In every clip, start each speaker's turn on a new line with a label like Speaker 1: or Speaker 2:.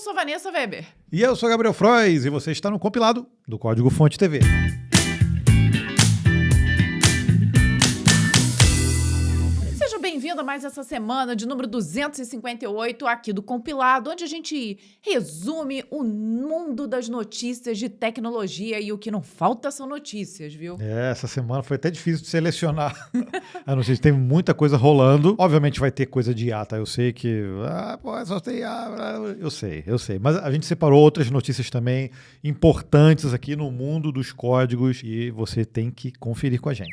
Speaker 1: sou Vanessa Weber.
Speaker 2: E eu sou Gabriel Frois, e você está no compilado do Código Fonte TV.
Speaker 1: Seja bem-vindo a mais essa semana de número 258 aqui do Compilado, onde a gente resume o mundo das notícias de tecnologia e o que não falta são notícias, viu?
Speaker 2: Essa semana foi até difícil de selecionar a notícia, tem muita coisa rolando. Obviamente vai ter coisa de IA, tá? Eu sei que... só tem IA, eu sei. Mas a gente separou outras notícias também importantes aqui no mundo dos códigos e você tem que conferir com a gente.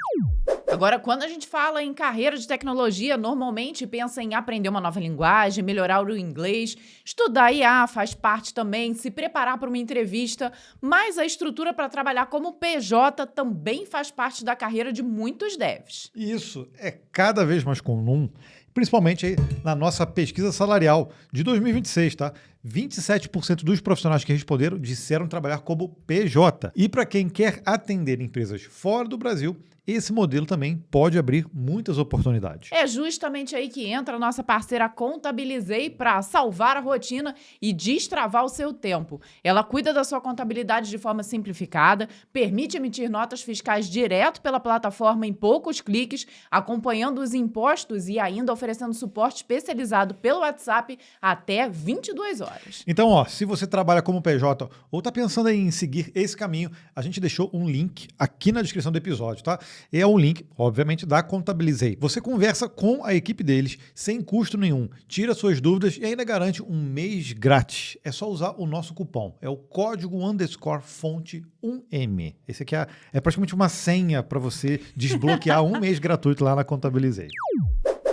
Speaker 1: Agora, quando a gente fala em carreira de tecnologia, normalmente pensa em aprender uma nova linguagem, melhorar o inglês, estudar IA faz parte também, se preparar para uma entrevista, mas a estrutura para trabalhar como PJ também faz parte da carreira de muitos devs.
Speaker 2: Isso é cada vez mais comum, principalmente aí na nossa pesquisa salarial de 2026, tá? 27% dos profissionais que responderam disseram trabalhar como PJ. E para quem quer atender empresas fora do Brasil, esse modelo também pode abrir muitas oportunidades.
Speaker 1: É justamente aí que entra a nossa parceira Contabilizei para salvar a rotina e destravar o seu tempo. Ela cuida da sua contabilidade de forma simplificada, permite emitir notas fiscais direto pela plataforma em poucos cliques, acompanhando os impostos e ainda oferecendo suporte especializado pelo WhatsApp até 22 horas.
Speaker 2: Então, se você trabalha como PJ ou está pensando em seguir esse caminho, a gente deixou um link aqui na descrição do episódio, tá? É um link, obviamente, da Contabilizei. Você conversa com a equipe deles sem custo nenhum, tira suas dúvidas e ainda garante um mês grátis. É só usar o nosso cupom. É o código_fonte 1M. Esse aqui é praticamente uma senha para você desbloquear um mês gratuito lá na Contabilizei.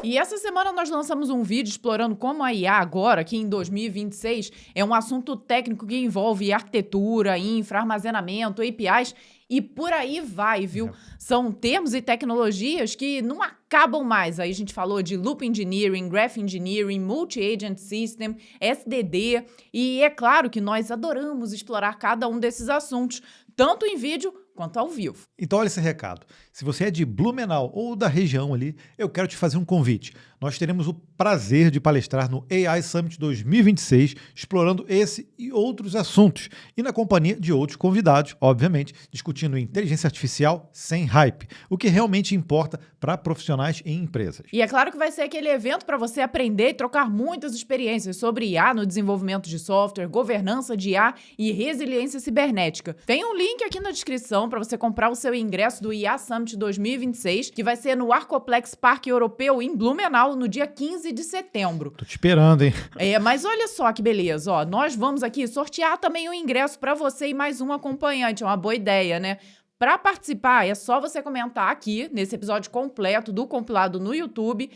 Speaker 1: E essa semana nós lançamos um vídeo explorando como a IA agora, aqui em 2026, é um assunto técnico que envolve arquitetura, infra, armazenamento, APIs e por aí vai, viu? São termos e tecnologias que não acabam mais. Aí a gente falou de Loop Engineering, Graph Engineering, Multi-Agent System, SDD e é claro que nós adoramos explorar cada um desses assuntos, tanto em vídeo quanto ao vivo.
Speaker 2: Então olha esse recado. Se você é de Blumenau ou da região ali, eu quero te fazer um convite. Nós teremos o prazer de palestrar no AI Summit 2026, explorando esse e outros assuntos, e na companhia de outros convidados, obviamente, discutindo inteligência artificial sem hype, o que realmente importa para profissionais e empresas.
Speaker 1: E é claro que vai ser aquele evento para você aprender e trocar muitas experiências sobre IA no desenvolvimento de software, governança de IA e resiliência cibernética. Tem um link aqui na descrição para você comprar o seu ingresso do IA Summit 2026, que vai ser no Arcoplex Parque Europeu em Blumenau, no dia 15 de setembro.
Speaker 2: Tô te esperando, hein?
Speaker 1: Mas olha só que beleza, nós vamos aqui sortear também o ingresso para você e mais um acompanhante, é uma boa ideia, né? Para participar, é só você comentar aqui, nesse episódio completo do Compilado no YouTube,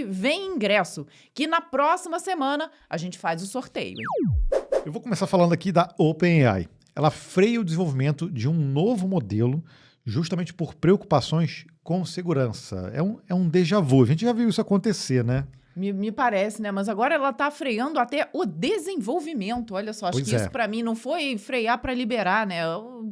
Speaker 1: #VemIngresso, que na próxima semana a gente faz o sorteio, hein?
Speaker 2: Eu vou começar falando aqui da OpenAI. Ela freia o desenvolvimento de um novo modelo justamente por preocupações com segurança. É um déjà vu. A gente já viu isso acontecer, né?
Speaker 1: Me parece, né? Mas agora ela tá freando até o desenvolvimento. Olha só, acho que isso para mim não foi frear para liberar, né?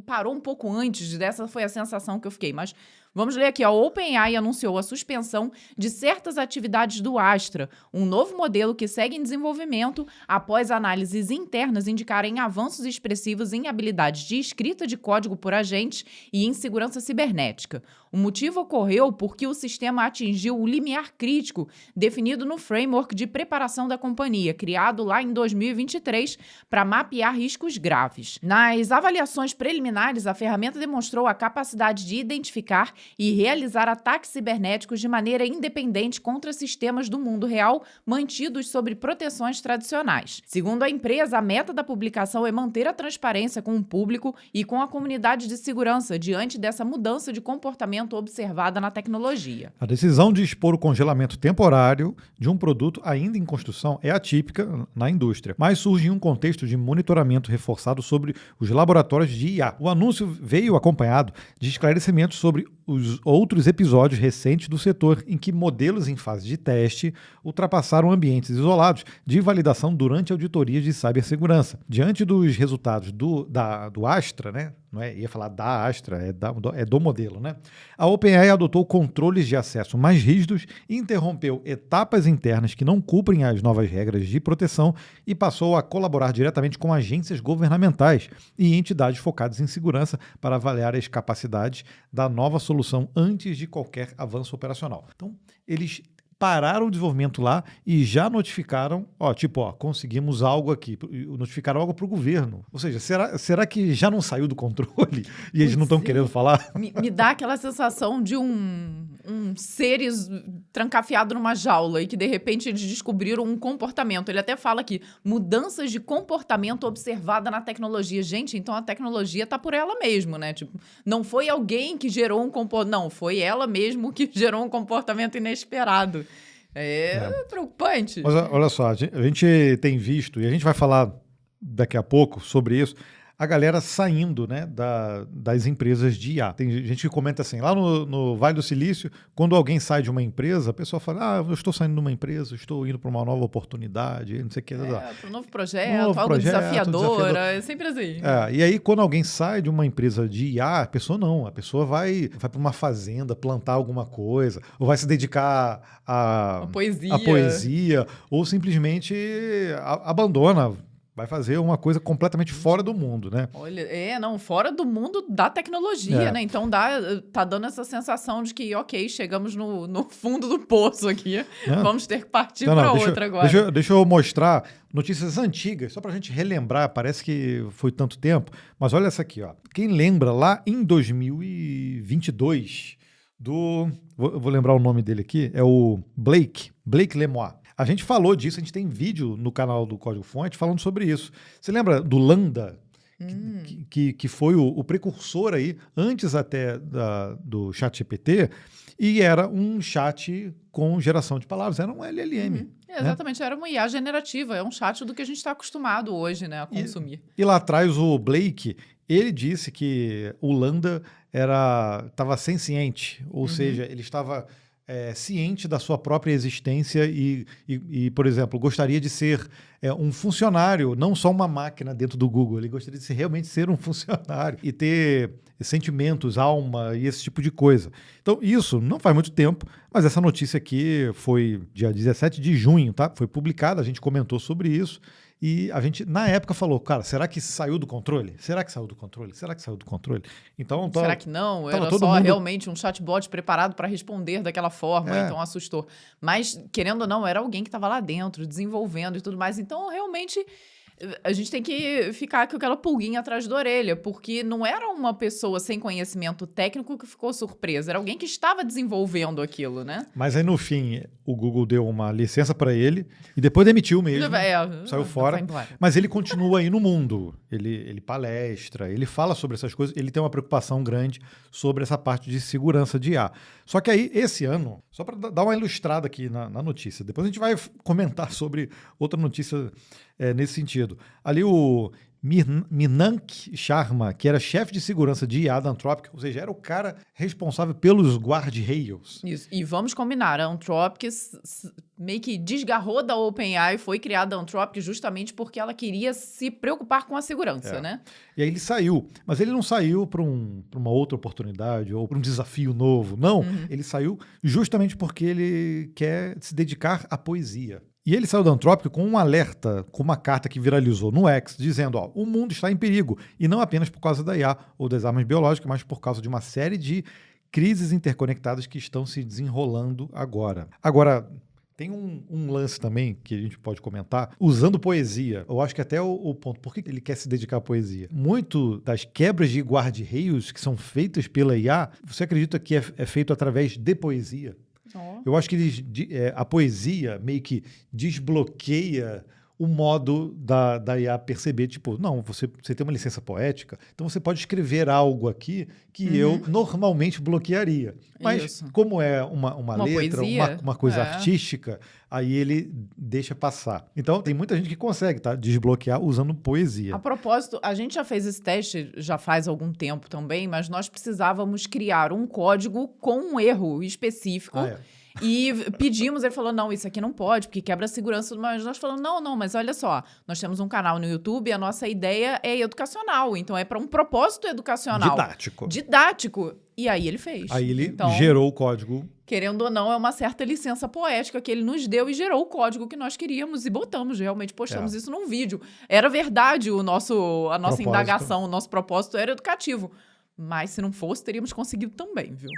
Speaker 1: Parou um pouco antes dessa, foi a sensação que eu fiquei. Mas vamos ler aqui, a OpenAI anunciou a suspensão de certas atividades do Astra, um novo modelo que segue em desenvolvimento após análises internas indicarem avanços expressivos em habilidades de escrita de código por agentes e em segurança cibernética. O motivo ocorreu porque o sistema atingiu o limiar crítico definido no framework de preparação da companhia, criado lá em 2023 para mapear riscos graves. Nas avaliações preliminares, a ferramenta demonstrou a capacidade de identificar e realizar ataques cibernéticos de maneira independente contra sistemas do mundo real mantidos sob proteções tradicionais. Segundo a empresa, a meta da publicação é manter a transparência com o público e com a comunidade de segurança diante dessa mudança de comportamento observada na tecnologia.
Speaker 2: A decisão de expor o congelamento temporário de um produto ainda em construção é atípica na indústria, mas surge em um contexto de monitoramento reforçado sobre os laboratórios de IA. O anúncio veio acompanhado de esclarecimentos sobre os outros episódios recentes do setor em que modelos em fase de teste ultrapassaram ambientes isolados de validação durante auditorias de cibersegurança. Diante dos resultados do Astra, né? Não é, ia falar da Astra, é do modelo, né? A OpenAI adotou controles de acesso mais rígidos, interrompeu etapas internas que não cumprem as novas regras de proteção e passou a colaborar diretamente com agências governamentais e entidades focadas em segurança para avaliar as capacidades da nova solução antes de qualquer avanço operacional. Então, eles pararam o desenvolvimento lá e já notificaram, conseguimos algo aqui, notificaram algo para o governo. Ou seja, será que já não saiu do controle e eles não estão querendo falar?
Speaker 1: Me dá aquela sensação de um seres trancafiado numa jaula e que, de repente, eles descobriram um comportamento. Ele até fala aqui, mudanças de comportamento observada na tecnologia. Gente, então a tecnologia está por ela mesmo, né? Tipo, não foi alguém que gerou um comportamento, não, foi ela mesmo que gerou um comportamento inesperado. É preocupante.
Speaker 2: Mas olha só, a gente tem visto, e a gente vai falar daqui a pouco sobre isso, a galera saindo, né, das empresas de IA. Tem gente que comenta assim, lá no Vale do Silício, quando alguém sai de uma empresa, a pessoa fala, eu estou saindo de uma empresa, estou indo para uma nova oportunidade, não sei o que.
Speaker 1: Para um novo projeto, algo desafiador, é sempre assim.
Speaker 2: E aí, quando alguém sai de uma empresa de IA, a pessoa vai para uma fazenda plantar alguma coisa, ou vai se dedicar à poesia, ou simplesmente abandona. Vai fazer uma coisa completamente fora do mundo, né?
Speaker 1: Olha, fora do mundo da tecnologia, né? Então tá dando essa sensação de que, chegamos no fundo do poço aqui. Vamos ter que partir para outra agora.
Speaker 2: Deixa eu mostrar notícias antigas, só para a gente relembrar, parece que foi tanto tempo, mas olha essa aqui, ó. Quem lembra lá em 2022 vou lembrar o nome dele aqui, é o Blake Lemoine. A gente falou disso, a gente tem vídeo no canal do Código Fonte falando sobre isso. Você lembra do Lambda, que foi o precursor aí, antes até do ChatGPT, e era um chat com geração de palavras, era um LLM.
Speaker 1: Exatamente, era uma IA generativa, é um chat do que a gente está acostumado hoje, né, a consumir.
Speaker 2: E lá atrás o Blake, ele disse que o Lambda estava senciente, ou seja, ele estava ciente da sua própria existência e, por exemplo, gostaria de ser um funcionário, não só uma máquina dentro do Google. Ele gostaria de realmente ser um funcionário e ter sentimentos, alma e esse tipo de coisa. Então, isso não faz muito tempo, mas essa notícia aqui foi dia 17 de junho, tá? Foi publicada, a gente comentou sobre isso. E a gente, na época, falou, cara, será que saiu do controle? Será que saiu do controle? Será que saiu do controle? Então,
Speaker 1: será que não? Era só realmente um chatbot preparado para responder daquela forma, então assustou. Mas, querendo ou não, era alguém que estava lá dentro, desenvolvendo e tudo mais. Então, realmente, a gente tem que ficar com aquela pulguinha atrás da orelha, porque não era uma pessoa sem conhecimento técnico que ficou surpresa, era alguém que estava desenvolvendo aquilo, né?
Speaker 2: Mas aí, no fim, o Google deu uma licença para ele e depois demitiu mesmo, saiu fora. Mas ele continua aí no mundo, ele palestra, ele fala sobre essas coisas, ele tem uma preocupação grande sobre essa parte de segurança de IA. Só que aí, esse ano, só para dar uma ilustrada aqui na notícia, depois a gente vai comentar sobre outra notícia nesse sentido. Ali o Minank Sharma, que era chefe de segurança de IA da Anthropic, ou seja, era o cara responsável pelos guardrails.
Speaker 1: Isso, e vamos combinar, a Anthropic meio que desgarrou da OpenAI, foi criada a Anthropic justamente porque ela queria se preocupar com a segurança, né?
Speaker 2: E aí ele saiu, mas ele não saiu para uma outra oportunidade ou para um desafio novo, não. Ele saiu justamente porque ele quer se dedicar à poesia. E ele saiu da Anthropic com um alerta, com uma carta que viralizou no X, dizendo, o mundo está em perigo, e não apenas por causa da IA ou das armas biológicas, mas por causa de uma série de crises interconectadas que estão se desenrolando agora. Agora, tem um lance também que a gente pode comentar, usando poesia. Eu acho que até o ponto, por que ele quer se dedicar à poesia? Muito das quebras de guardrails que são feitas pela IA, você acredita que é feito através de poesia? Eu acho que a poesia meio que desbloqueia o modo da IA perceber, tipo, não, você tem uma licença poética, então você pode escrever algo aqui que eu normalmente bloquearia. Mas como é uma letra, uma coisa artística, aí ele deixa passar. Então, tem muita gente que consegue, tá? Desbloquear usando poesia.
Speaker 1: A propósito, a gente já fez esse teste já faz algum tempo também, mas nós precisávamos criar um código com um erro específico. E pedimos, ele falou, não, isso aqui não pode, porque quebra a segurança. Mas nós falamos, não, mas olha só, nós temos um canal no YouTube e a nossa ideia é educacional, então é para um propósito educacional. Didático. E aí ele fez.
Speaker 2: Aí ele gerou o código.
Speaker 1: Querendo ou não, é uma certa licença poética que ele nos deu e gerou o código que nós queríamos e botamos, realmente postamos isso num vídeo. Era verdade a nossa indagação, o nosso propósito era educativo. Mas se não fosse, teríamos conseguido também, viu?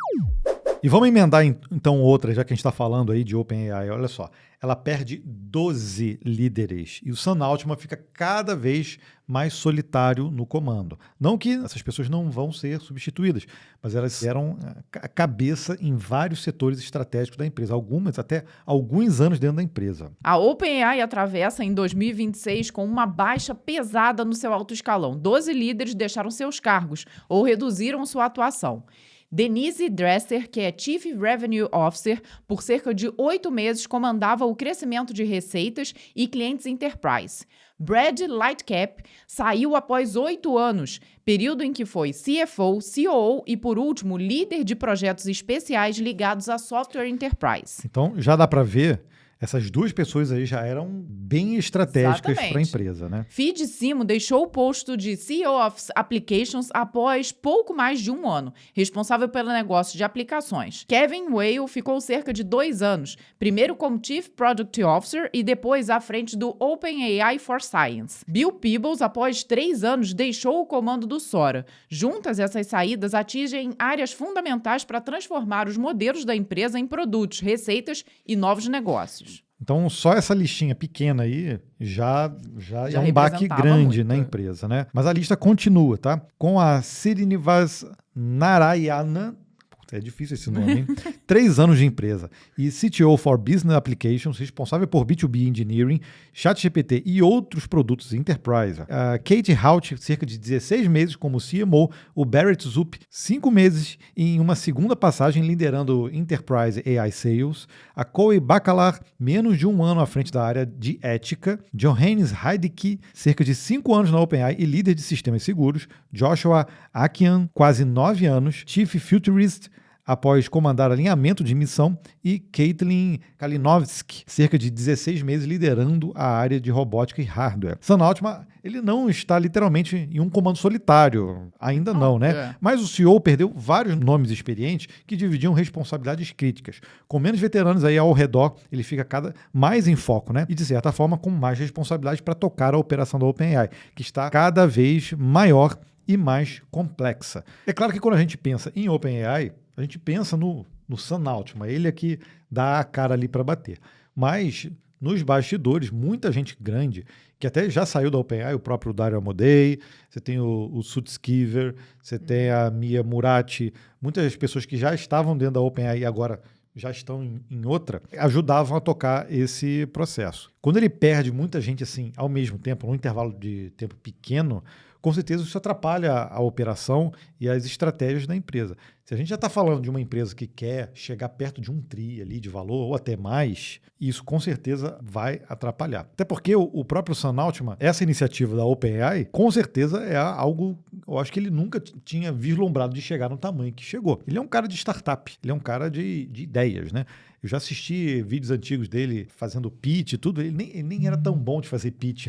Speaker 2: E vamos emendar, então, outra, já que a gente está falando aí de OpenAI. Olha só, ela perde 12 líderes e o Sam Altman fica cada vez mais solitário no comando. Não que essas pessoas não vão ser substituídas, mas elas eram a cabeça em vários setores estratégicos da empresa, algumas até alguns anos dentro da empresa.
Speaker 1: A OpenAI atravessa em 2026 com uma baixa pesada no seu alto escalão. 12 líderes deixaram seus cargos ou reduziram sua atuação. Denise Dresser, que é Chief Revenue Officer, por cerca de 8 meses comandava o crescimento de receitas e clientes enterprise. Brad Lightcap saiu após 8 anos, período em que foi CFO, COO e, por último, líder de projetos especiais ligados a software enterprise.
Speaker 2: Então, já dá para ver. Essas duas pessoas aí já eram bem estratégicas para a empresa, né?
Speaker 1: Phil Simo deixou o posto de CEO of Applications após pouco mais de 1 ano, responsável pelo negócio de aplicações. Kevin Whale ficou cerca de 2 anos, primeiro como Chief Product Officer e depois à frente do OpenAI for Science. Bill Peebles, após 3 anos, deixou o comando do Sora. Juntas, essas saídas atingem áreas fundamentais para transformar os modelos da empresa em produtos, receitas e novos negócios.
Speaker 2: Então, só essa listinha pequena aí já é um baque grande muito na empresa, né? Mas a lista continua, tá? Com a Srinivas Narayana, é difícil esse nome, hein? 3 anos de empresa. E CTO for Business Applications, responsável por B2B Engineering, ChatGPT e outros produtos Enterprise. Kate Hout, cerca de 16 meses como CMO. O Barrett Zup, 5 meses em uma segunda passagem liderando Enterprise AI Sales. A Coe Bacalar, menos de 1 ano à frente da área de ética. Johannes Heidke, cerca de 5 anos na OpenAI e líder de sistemas seguros. Joshua Akian, quase 9 anos. Chief Futurist, após comandar alinhamento de missão, e Caitlin Kalinowski, cerca de 16 meses liderando a área de robótica e hardware. Sam Altman, ele não está literalmente em um comando solitário, ainda não, né? Mas o CEO perdeu vários nomes experientes que dividiam responsabilidades críticas. Com menos veteranos aí ao redor, ele fica cada mais em foco, né? E de certa forma com mais responsabilidade para tocar a operação da OpenAI, que está cada vez maior e mais complexa. É claro que quando a gente pensa em OpenAI, a gente pensa no Sam Altman, ele é que dá a cara ali para bater. Mas nos bastidores, muita gente grande, que até já saiu da OpenAI, o próprio Dario Amodei, você tem o Sutskever, você tem a Mia Murati, muitas pessoas que já estavam dentro da OpenAI e agora já estão em outra, ajudavam a tocar esse processo. Quando ele perde muita gente assim ao mesmo tempo, num intervalo de tempo pequeno, com certeza isso atrapalha a operação e as estratégias da empresa. Se a gente já está falando de uma empresa que quer chegar perto de 1 tri ali de valor ou até mais, isso com certeza vai atrapalhar. Até porque o próprio Sam Altman, essa iniciativa da OpenAI, com certeza é algo, eu acho que ele nunca tinha vislumbrado de chegar no tamanho que chegou. Ele é um cara de startup, ele é um cara de ideias, né? Eu já assisti vídeos antigos dele fazendo pitch e tudo, ele nem era tão bom de fazer pitch.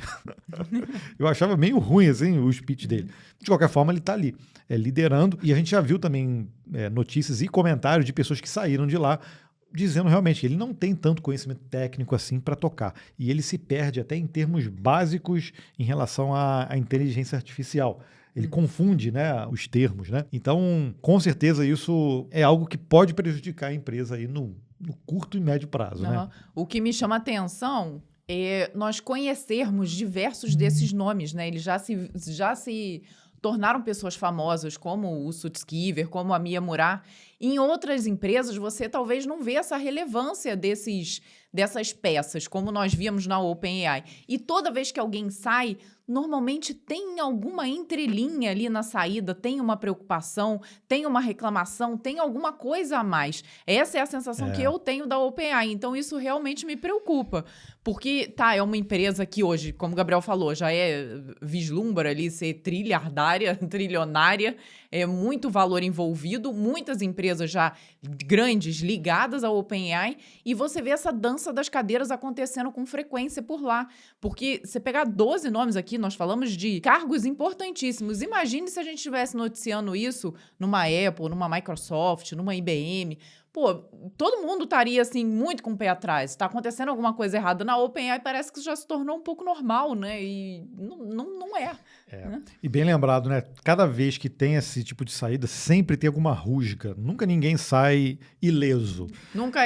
Speaker 2: Eu achava meio ruim assim, os pitch dele. De qualquer forma, ele está ali, liderando. E a gente já viu também notícias e comentários de pessoas que saíram de lá dizendo realmente que ele não tem tanto conhecimento técnico assim para tocar. E ele se perde até em termos básicos em relação à inteligência artificial. Ele confunde, né, os termos, né? Então, com certeza, isso é algo que pode prejudicar a empresa aí no curto e médio prazo, né?
Speaker 1: O que me chama a atenção é nós conhecermos diversos desses nomes, né? Eles já se tornaram pessoas famosas, como o Sutskever, como a Mia Murati. Em outras empresas, você talvez não vê essa relevância dessas peças, como nós víamos na OpenAI, e toda vez que alguém sai, normalmente tem alguma entrelinha ali na saída, tem uma preocupação, tem uma reclamação, tem alguma coisa a mais. Essa é a sensação que eu tenho da OpenAI. Então, isso realmente me preocupa. Porque, é uma empresa que hoje, como o Gabriel falou, já vislumbra ali ser trilionária, é muito valor envolvido, muitas empresas já grandes ligadas à OpenAI, e você vê essa dança das cadeiras acontecendo com frequência por lá. Porque você pegar 12 nomes aqui, nós falamos de cargos importantíssimos. Imagine se a gente estivesse noticiando isso numa Apple, numa Microsoft, numa IBM. Pô, todo mundo estaria, assim, muito com o pé atrás. Está acontecendo alguma coisa errada na OpenAI, parece que já se tornou um pouco normal, né? E não é.
Speaker 2: Né? E bem lembrado, né? Cada vez que tem esse tipo de saída, sempre tem alguma rusga. Nunca ninguém sai ileso.
Speaker 1: Nunca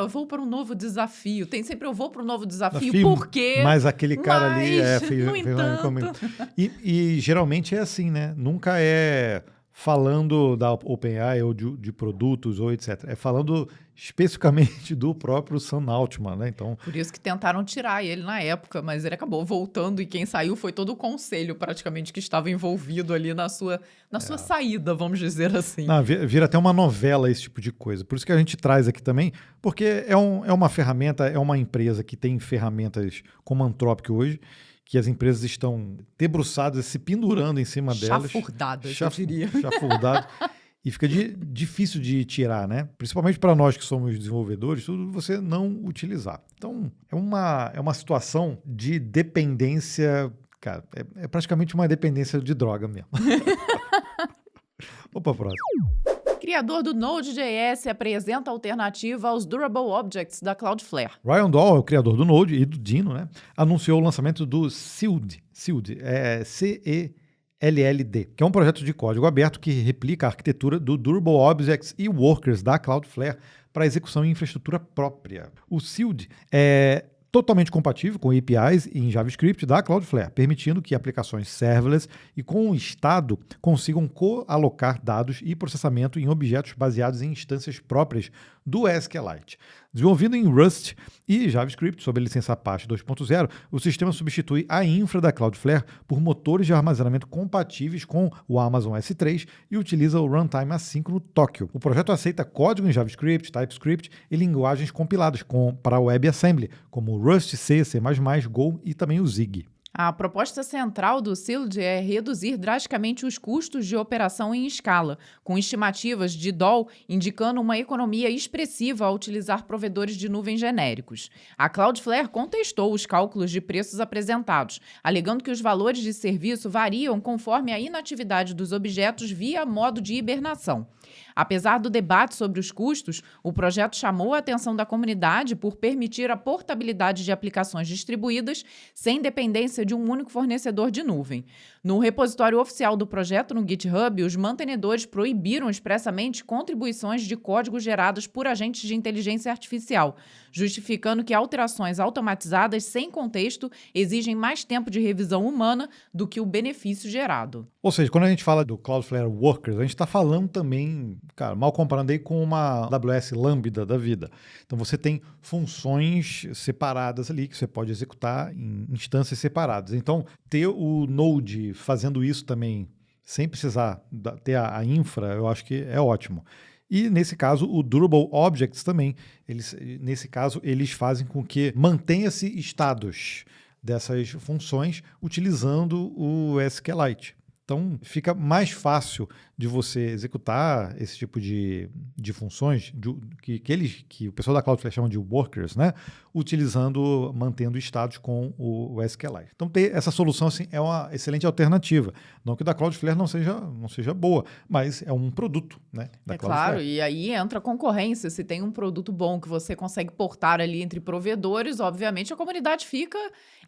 Speaker 1: vou para um novo desafio. Tem sempre eu vou para um novo desafio, porque...
Speaker 2: Mas aquele cara ali
Speaker 1: fez comigo.
Speaker 2: E geralmente é assim, né? Nunca é falando da OpenAI ou de produtos ou etc. É falando especificamente do próprio Sam Altman, né? Então,
Speaker 1: por isso que tentaram tirar ele na época, mas ele acabou voltando e quem saiu foi todo o conselho praticamente que estava envolvido ali na sua saída, vamos dizer assim.
Speaker 2: Não, vira até uma novela esse tipo de coisa. Por isso que a gente traz aqui também, porque é uma ferramenta, é uma empresa que tem ferramentas como a Anthropic hoje, que as empresas estão debruçadas, se pendurando em cima delas.
Speaker 1: Chafurdadas, eu diria.
Speaker 2: Chafurdadas. E fica difícil de tirar, né? Principalmente para nós que somos desenvolvedores, tudo você não utilizar. Então, é uma situação de dependência, cara, é praticamente uma dependência de droga mesmo. Opa, próximo.
Speaker 1: Criador do Node.js apresenta alternativa aos Durable Objects da Cloudflare.
Speaker 2: Ryan Dahl é o criador do Node e do Dino, né? Anunciou o lançamento do CELD, CELLD, que é um projeto de código aberto que replica a arquitetura do Durable Objects e Workers da Cloudflare para execução em infraestrutura própria. O CELD é totalmente compatível com APIs em JavaScript da Cloudflare, permitindo que aplicações serverless e com o estado consigam coalocar dados e processamento em objetos baseados em instâncias próprias do SQLite. Desenvolvido em Rust e JavaScript sob a licença Apache 2.0, o sistema substitui a infra da Cloudflare por motores de armazenamento compatíveis com o Amazon S3 e utiliza o runtime assíncrono Tokyo. O projeto aceita código em JavaScript, TypeScript e linguagens compiladas para WebAssembly, como Rust, C, C++, Go e também o Zig.
Speaker 1: A proposta central do CELD é reduzir drasticamente os custos de operação em escala, com estimativas de Dahl indicando uma economia expressiva ao utilizar provedores de nuvem genéricos. A Cloudflare contestou os cálculos de preços apresentados, alegando que os valores de serviço variam conforme a inatividade dos objetos via modo de hibernação. Apesar do debate sobre os custos, o projeto chamou a atenção da comunidade por permitir a portabilidade de aplicações distribuídas sem dependência de um único fornecedor de nuvem. No repositório oficial do projeto no GitHub, os mantenedores proibiram expressamente contribuições de código geradas por agentes de inteligência artificial, justificando que alterações automatizadas sem contexto exigem mais tempo de revisão humana do que o benefício gerado.
Speaker 2: Ou seja, quando a gente fala do Cloudflare Workers, a gente está falando também, cara, mal comparando aí com uma AWS Lambda da vida. Então você tem funções separadas ali que você pode executar em instâncias separadas. Então ter o Node fazendo isso também, sem precisar ter a infra, eu acho que é ótimo. E, nesse caso, o Durable Objects também, nesse caso, eles fazem com que mantenha-se estados dessas funções utilizando o SQLite. Então, fica mais fácil de você executar esse tipo de funções que o pessoal da Cloudflare chama de workers, né? Mantendo estados com o SQLite. Então, ter essa solução assim, é uma excelente alternativa. Não que da Cloudflare não seja boa, mas é um produto, né? Da
Speaker 1: Claro, e aí entra a concorrência. Se tem um produto bom que você consegue portar ali entre provedores, obviamente a comunidade fica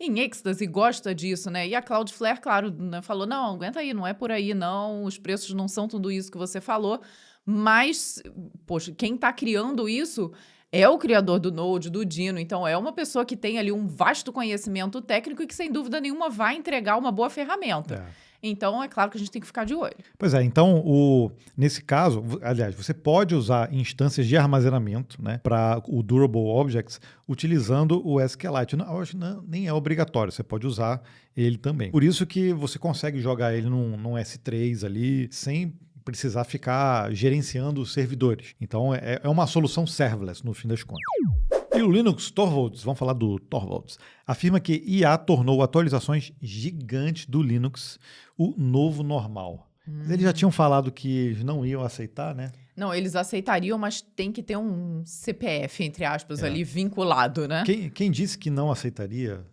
Speaker 1: em êxtase e gosta disso, né? E a Cloudflare, claro, né, falou, não, aguenta aí, não é por aí não, os preços não são tudo isso que você falou, mas, poxa, quem está criando isso é o criador do Node, do Dino, então é uma pessoa que tem ali um vasto conhecimento técnico e que, sem dúvida nenhuma, vai entregar uma boa ferramenta. Então, é claro que a gente tem que ficar de olho.
Speaker 2: Pois é, então, nesse caso, aliás, você pode usar instâncias de armazenamento, né, para o Durable Objects utilizando o SQLite. Hoje nem é obrigatório, você pode usar ele também. Por isso que você consegue jogar ele num S3 ali, sem precisar ficar gerenciando os servidores. Então, é uma solução serverless, no fim das contas. E o Linus Torvalds, vamos falar do Torvalds, afirma que IA tornou atualizações gigantes do Linux o novo normal. Eles já tinham falado que não iam aceitar, né?
Speaker 1: Não, eles aceitariam, mas tem que ter um CPF, entre aspas, ali vinculado, né?
Speaker 2: Quem disse que não aceitaria?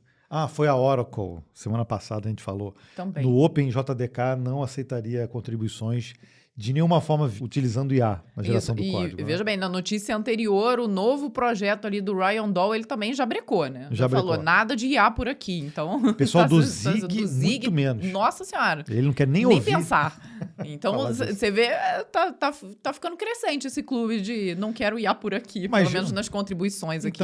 Speaker 2: Foi a Oracle. Semana passada a gente falou.
Speaker 1: Também.
Speaker 2: No OpenJDK não aceitaria contribuições de nenhuma forma utilizando IA na geração do código.
Speaker 1: E veja bem, na notícia anterior, o novo projeto ali do Ryan Dahl, ele também já brecou, né? Já falou, nada de IA por aqui, então...
Speaker 2: O pessoal do Zig, muito menos.
Speaker 1: Nossa Senhora.
Speaker 2: Ele não quer nem ouvir.
Speaker 1: Nem pensar. Então, você vê, tá ficando crescente esse clube de não quero IA por aqui, pelo menos nas contribuições aqui,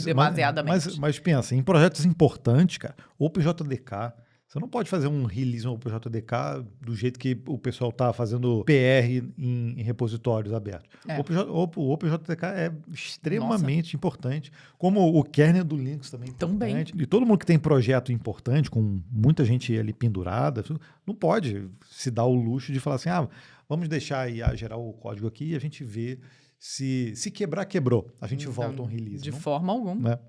Speaker 1: demasiadamente.
Speaker 2: Mas pensa, em projetos importantes, cara, OpenJDK... Você não pode fazer um release no OpenJDK do jeito que o pessoal está fazendo PR em repositórios abertos. O OpenJDK é extremamente importante, como o kernel do Linux também é importante. E todo mundo que tem projeto importante, com muita gente ali pendurada, não pode se dar o luxo de falar assim, vamos deixar a IA gerar o código aqui e a gente vê se quebrar, quebrou. A gente volta um release.
Speaker 1: De forma alguma.
Speaker 2: Né?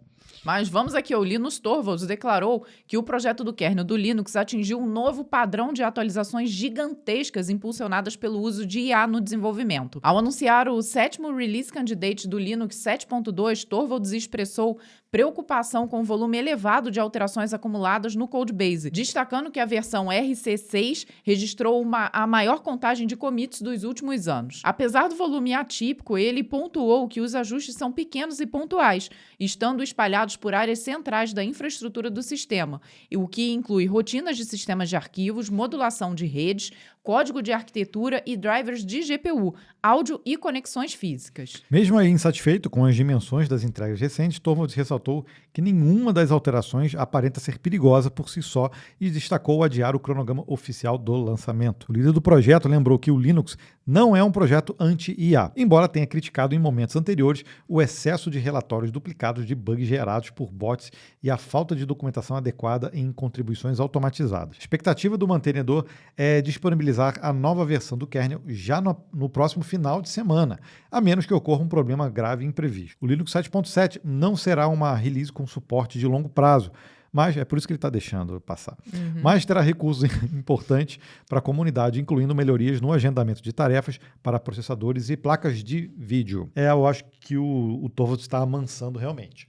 Speaker 1: Mas vamos aqui, o Linus Torvalds declarou que o projeto do kernel do Linux atingiu um novo padrão de atualizações gigantescas impulsionadas pelo uso de IA no desenvolvimento. Ao anunciar o 7º Release Candidate do Linux 7.2, Torvalds expressou preocupação com o volume elevado de alterações acumuladas no Codebase, destacando que a versão RC6 registrou a maior contagem de commits dos últimos anos. Apesar do volume atípico, ele pontuou que os ajustes são pequenos e pontuais, estando espalhados por áreas centrais da infraestrutura do sistema, o que inclui rotinas de sistemas de arquivos, modulação de redes, código de arquitetura e drivers de GPU, áudio e conexões físicas.
Speaker 2: Mesmo aí insatisfeito com as dimensões das entregas recentes, Torvalds ressaltou que nenhuma das alterações aparenta ser perigosa por si só e destacou adiar o cronograma oficial do lançamento. O líder do projeto lembrou que o Linux não é um projeto anti-IA, embora tenha criticado em momentos anteriores o excesso de relatórios duplicados de bugs gerados por bots e a falta de documentação adequada em contribuições automatizadas. A expectativa do mantenedor é disponibilizar a nova versão do kernel já no próximo final de semana, a menos que ocorra um problema grave e imprevisto. O Linux 7.7 não será uma release com suporte de longo prazo, mas é por isso que ele está deixando passar. Mas terá recursos importantes para a comunidade, incluindo melhorias no agendamento de tarefas para processadores e placas de vídeo. Eu acho que o Torvalds está amansando realmente.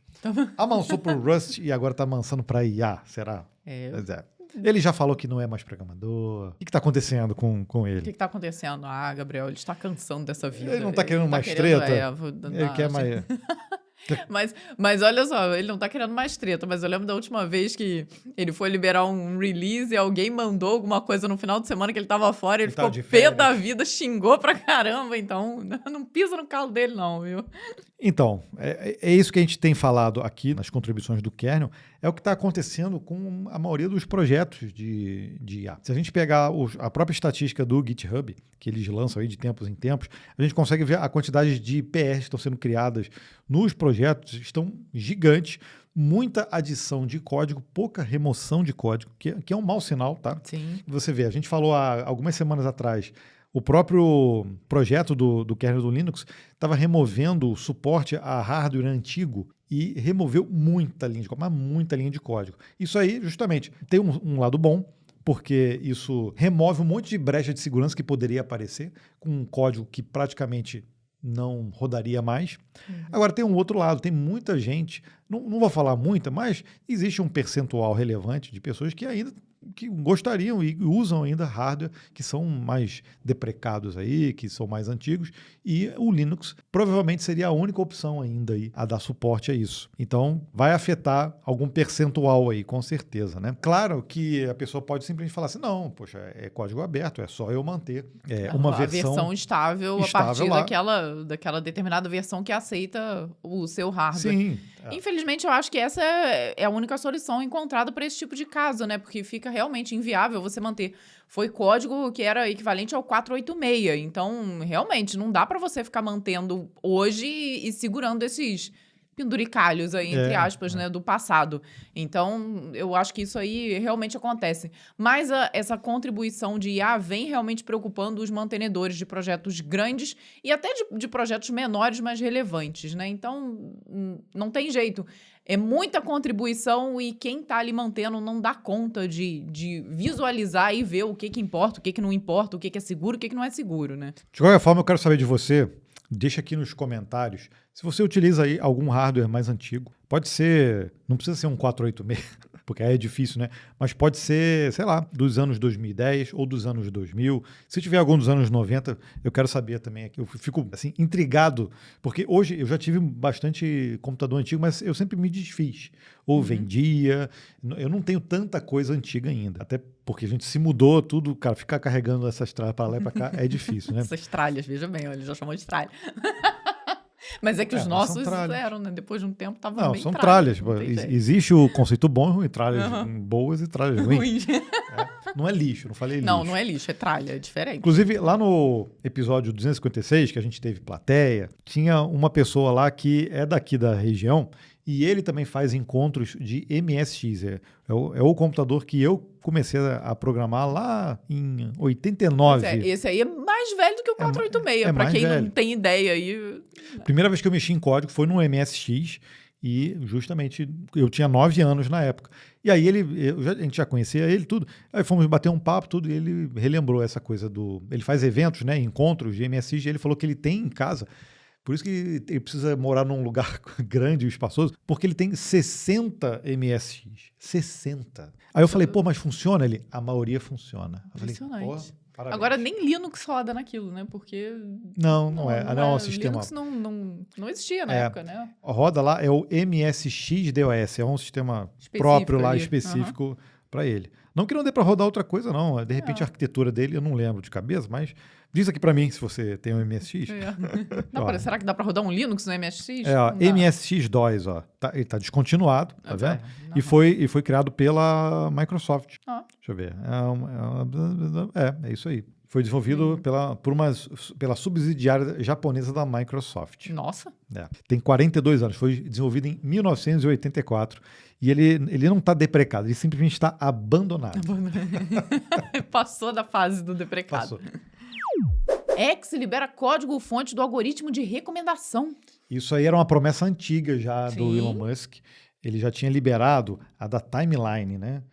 Speaker 2: Amansou para o Rust e agora está amansando para IA, será? Pois é. Ele já falou que não é mais programador. O que está acontecendo com ele?
Speaker 1: O que está acontecendo? Gabriel, ele está cansando dessa vida.
Speaker 2: Ele não está querendo mais treta? Ele quer mais...
Speaker 1: Mas olha só, ele não tá querendo mais treta, mas eu lembro da última vez que ele foi liberar um release e alguém mandou alguma coisa no final de semana que ele tava fora, ele ficou pé da vida, xingou pra caramba, então não pisa no calo dele não, viu?
Speaker 2: Então, é isso que a gente tem falado aqui nas contribuições do kernel, é o que está acontecendo com a maioria dos projetos de IA. Se a gente pegar a própria estatística do GitHub, que eles lançam aí de tempos em tempos, a gente consegue ver a quantidade de PRs que estão sendo criadas nos projetos, estão gigantes, muita adição de código, pouca remoção de código, que é um mau sinal, tá?
Speaker 1: Sim.
Speaker 2: Você vê, a gente falou há algumas semanas atrás, o próprio projeto do kernel do Linux estava removendo o suporte a hardware antigo e removeu muita linha de código. Isso aí, justamente, tem um lado bom, porque isso remove um monte de brecha de segurança que poderia aparecer com um código que praticamente não rodaria mais. Agora, tem um outro lado, tem muita gente, não vou falar muita, mas existe um percentual relevante de pessoas que ainda que gostariam e usam ainda hardware que são mais deprecados aí, que são mais antigos, e o Linux provavelmente seria a única opção ainda aí a dar suporte a isso. Então, vai afetar algum percentual aí, com certeza, né? Claro que a pessoa pode simplesmente falar assim, não, poxa, é código aberto, é só eu manter uma versão
Speaker 1: estável a partir daquela determinada versão que aceita o seu hardware.
Speaker 2: Sim.
Speaker 1: Infelizmente, eu acho que essa é a única solução encontrada para esse tipo de caso, né? Porque fica realmente inviável você manter. Foi código que era equivalente ao 486. Então, realmente, não dá para você ficar mantendo hoje e segurando esses penduricalhos aí, entre aspas, né, do passado. Então, eu acho que isso aí realmente acontece. Mas essa contribuição de IA vem realmente preocupando os mantenedores de projetos grandes e até de projetos menores, mas relevantes, né? Então, não tem jeito. É muita contribuição e quem está ali mantendo não dá conta de visualizar e ver o que importa, o que não importa, o que é seguro, o que não é seguro, né?
Speaker 2: De qualquer forma, eu quero saber de você. Deixa aqui nos comentários se você utiliza aí algum hardware mais antigo. Pode ser, não precisa ser um 486, porque aí é difícil, né? Mas pode ser, sei lá, dos anos 2010 ou dos anos 2000. Se tiver algum dos anos 90, eu quero saber também. Eu fico, assim, intrigado, porque hoje eu já tive bastante computador antigo, mas eu sempre me desfiz. Ou vendia. Eu não tenho tanta coisa antiga ainda. Até porque a gente se mudou tudo, cara, ficar carregando essas tralhas para lá e para cá é difícil, né?
Speaker 1: Essas tralhas, veja bem, ele já chamou de tralha. Mas é que os nossos eram, né? Depois de um tempo estavam bem
Speaker 2: são
Speaker 1: tralhas.
Speaker 2: Existe o conceito bom e ruim, tralhas boas e tralhas ruins. Não é lixo, não falei lixo.
Speaker 1: Não é lixo, é tralha, é diferente.
Speaker 2: Inclusive, lá no episódio 256, que a gente teve plateia, tinha uma pessoa lá que é daqui da região e ele também faz encontros de MSX. É o computador que eu comecei a programar lá em 89.
Speaker 1: Esse aí é mais velho do que o 486, para quem não tem ideia aí.
Speaker 2: Primeira vez que eu mexi em código foi no MSX e justamente eu tinha 9 anos na época. E aí a gente já conhecia ele tudo, aí fomos bater um papo tudo e ele relembrou essa coisa ele faz eventos, né, encontros de MSX, e ele falou que ele tem em casa. Por isso que ele precisa morar num lugar grande e espaçoso, porque ele tem 60 MSX. 60. Aí eu falei, mas funciona? A maioria funciona.
Speaker 1: Impressionante. Parabéns. Agora nem Linux roda naquilo, né? Porque...
Speaker 2: Não é. Não é um sistema...
Speaker 1: Linux não existia na época, né?
Speaker 2: Roda lá, é o MSX DOS, é um sistema próprio lá, específico para ele. Não que não dê para rodar outra coisa, não. De repente a arquitetura dele, eu não lembro de cabeça, mas diz aqui para mim se você tem um MSX.
Speaker 1: Será que dá para rodar um Linux no MSX?
Speaker 2: MSX-DOS, ó. Ele tá descontinuado, tá vendo? E foi criado pela Microsoft. Deixa eu ver. É isso aí. Foi desenvolvido pela subsidiária japonesa da Microsoft.
Speaker 1: Nossa!
Speaker 2: Tem 42 anos. Foi desenvolvido em 1984. E ele não está deprecado, ele simplesmente está abandonado.
Speaker 1: Passou da fase do deprecado. X libera código-fonte do algoritmo de recomendação.
Speaker 2: Isso aí era uma promessa antiga já do Elon Musk. Ele já tinha liberado a da timeline, né?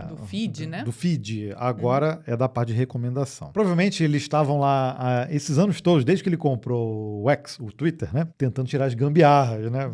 Speaker 1: Do feed, né?
Speaker 2: Do feed. Agora é da parte de recomendação. Provavelmente eles estavam lá esses anos todos, desde que ele comprou o X, o Twitter, né? Tentando tirar as gambiarras, né?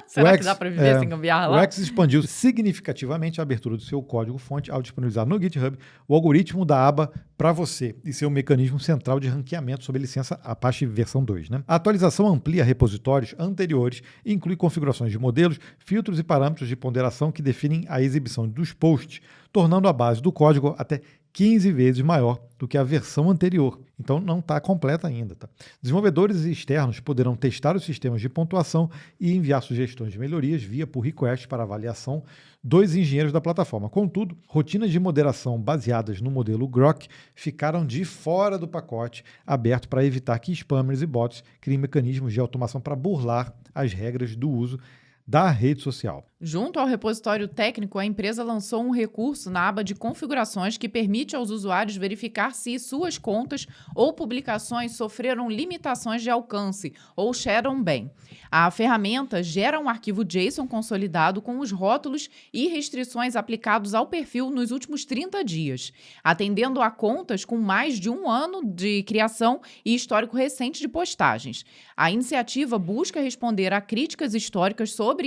Speaker 1: Será que dá para viver sem gambiarra lá?
Speaker 2: O X expandiu significativamente a abertura do seu código-fonte ao disponibilizar no GitHub o algoritmo da aba para você e seu mecanismo central de ranqueamento sob licença Apache versão 2. Né? A atualização amplia repositórios anteriores e inclui configurações de modelos, filtros e parâmetros de ponderação que definem a exibição dos posts, tornando a base do código até 15 vezes maior do que a versão anterior. Então não está completa ainda. Tá? Desenvolvedores externos poderão testar os sistemas de pontuação e enviar sugestões de melhorias via pull request para avaliação dos engenheiros da plataforma. Contudo, rotinas de moderação baseadas no modelo Grok ficaram de fora do pacote aberto para evitar que spammers e bots criem mecanismos de automação para burlar as regras do uso da rede social.
Speaker 1: Junto ao repositório técnico, a empresa lançou um recurso na aba de configurações que permite aos usuários verificar se suas contas ou publicações sofreram limitações de alcance ou shadow ban. A ferramenta gera um arquivo JSON consolidado com os rótulos e restrições aplicados ao perfil nos últimos 30 dias, atendendo a contas com mais de 1 ano de criação e histórico recente de postagens. A iniciativa busca responder a críticas históricas sobre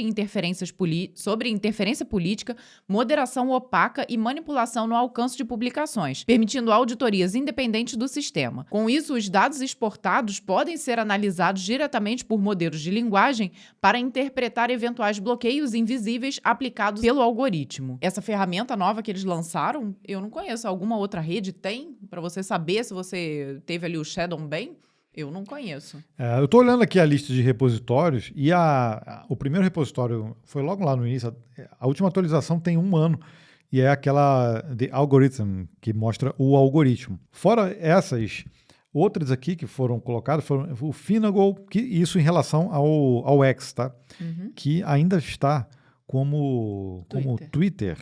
Speaker 1: sobre interferência política, moderação opaca e manipulação no alcance de publicações, permitindo auditorias independentes do sistema. Com isso, os dados exportados podem ser analisados diretamente por modelos de linguagem para interpretar eventuais bloqueios invisíveis aplicados pelo algoritmo. Essa ferramenta nova que eles lançaram, eu não conheço. Alguma outra rede tem? Para você saber se você teve ali o Shadow Ban? Eu não conheço.
Speaker 2: Eu estou olhando aqui a lista de repositórios e o primeiro repositório foi logo lá no início. A última atualização tem 1 ano e é aquela The Algorithm, que mostra o algoritmo. Fora essas, outras aqui que foram colocadas foram o Finagle, que isso em relação ao X, tá? Que ainda está como Twitter.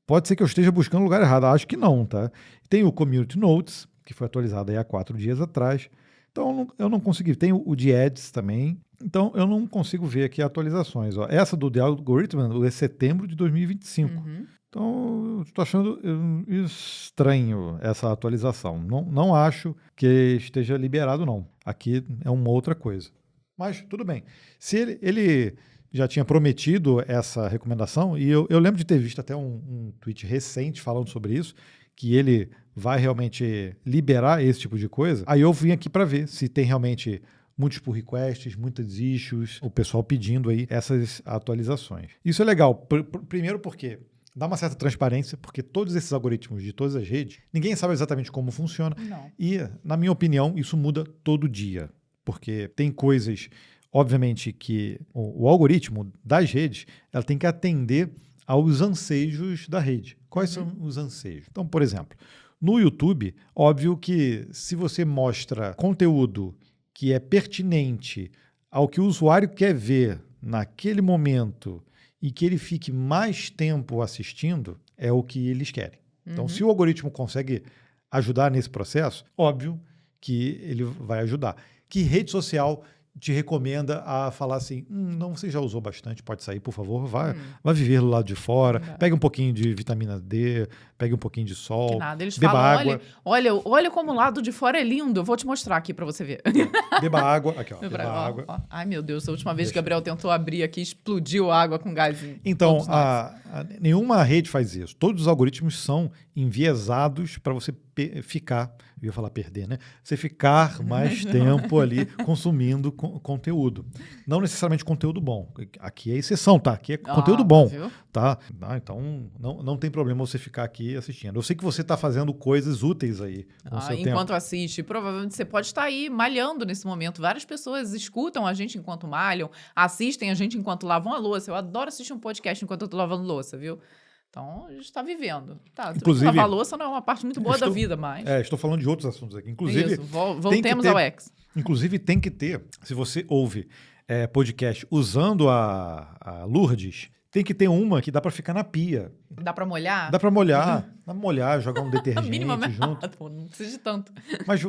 Speaker 2: Pode ser que eu esteja buscando o lugar errado. Acho que não, tá? Tem o Community Notes, que foi atualizado aí há 4 dias atrás. Então, eu não consegui. Tem o de Ads também. Então, eu não consigo ver aqui atualizações. Ó. Essa do The Algorithm é setembro de 2025. Então, eu estou achando estranho essa atualização. Não acho que esteja liberado, não. Aqui é uma outra coisa. Mas, tudo bem. Se ele já tinha prometido essa recomendação, e eu lembro de ter visto até um tweet recente falando sobre isso, que ele vai realmente liberar esse tipo de coisa. Aí eu vim aqui para ver se tem realmente muitos pull requests, muitos issues, o pessoal pedindo aí essas atualizações. Isso é legal, primeiro porque dá uma certa transparência, porque todos esses algoritmos de todas as redes, ninguém sabe exatamente como funciona.
Speaker 1: Não.
Speaker 2: E, na minha opinião, isso muda todo dia, porque tem coisas, obviamente, que o algoritmo das redes, ela tem que atender aos anseios da rede. Quais são os anseios? Então, por exemplo, no YouTube, óbvio que se você mostra conteúdo que é pertinente ao que o usuário quer ver naquele momento e que ele fique mais tempo assistindo, é o que eles querem. Então, se o algoritmo consegue ajudar nesse processo, óbvio que ele vai ajudar. Que rede social te recomenda a falar assim, não, você já usou bastante, pode sair, por favor, vai viver do lado de fora, pegue um pouquinho de vitamina D, pegue um pouquinho de sol,
Speaker 1: que nada. Eles
Speaker 2: beba
Speaker 1: falam,
Speaker 2: água.
Speaker 1: Olha como o lado de fora é lindo, eu vou te mostrar aqui pra você ver.
Speaker 2: Beba água, aqui ó, beba água.
Speaker 1: Ó. Ai meu Deus, a última vez que o Gabriel tentou abrir aqui, explodiu a água com gás.
Speaker 2: Então, nenhuma rede faz isso. Todos os algoritmos são enviesados para você ficar, eu ia falar perder, né? Você ficar mais tempo ali consumindo conteúdo. Não necessariamente conteúdo bom. Aqui é exceção, tá? Aqui é conteúdo bom,
Speaker 1: viu?
Speaker 2: Tá? Então, não tem problema você ficar aqui assistindo. Eu sei que você está fazendo coisas úteis aí com o seu
Speaker 1: enquanto
Speaker 2: tempo.
Speaker 1: assiste. Provavelmente você pode estar aí malhando nesse momento. Várias pessoas escutam a gente enquanto malham, assistem a gente enquanto lavam a louça. Eu adoro assistir um podcast enquanto eu tô lavando louça, viu? Então, a gente está vivendo. Tá,
Speaker 2: inclusive,
Speaker 1: lavar louça não é uma parte muito boa da vida, mas...
Speaker 2: estou falando de outros assuntos aqui. Inclusive,
Speaker 1: isso, voltemos ao X.
Speaker 2: Inclusive, tem que ter, se você ouve podcast usando a Lourdes, tem que ter uma que dá para ficar na pia.
Speaker 1: Dá para molhar?
Speaker 2: Dá para molhar, jogar um detergente junto.
Speaker 1: Não precisa de tanto.
Speaker 2: Mas,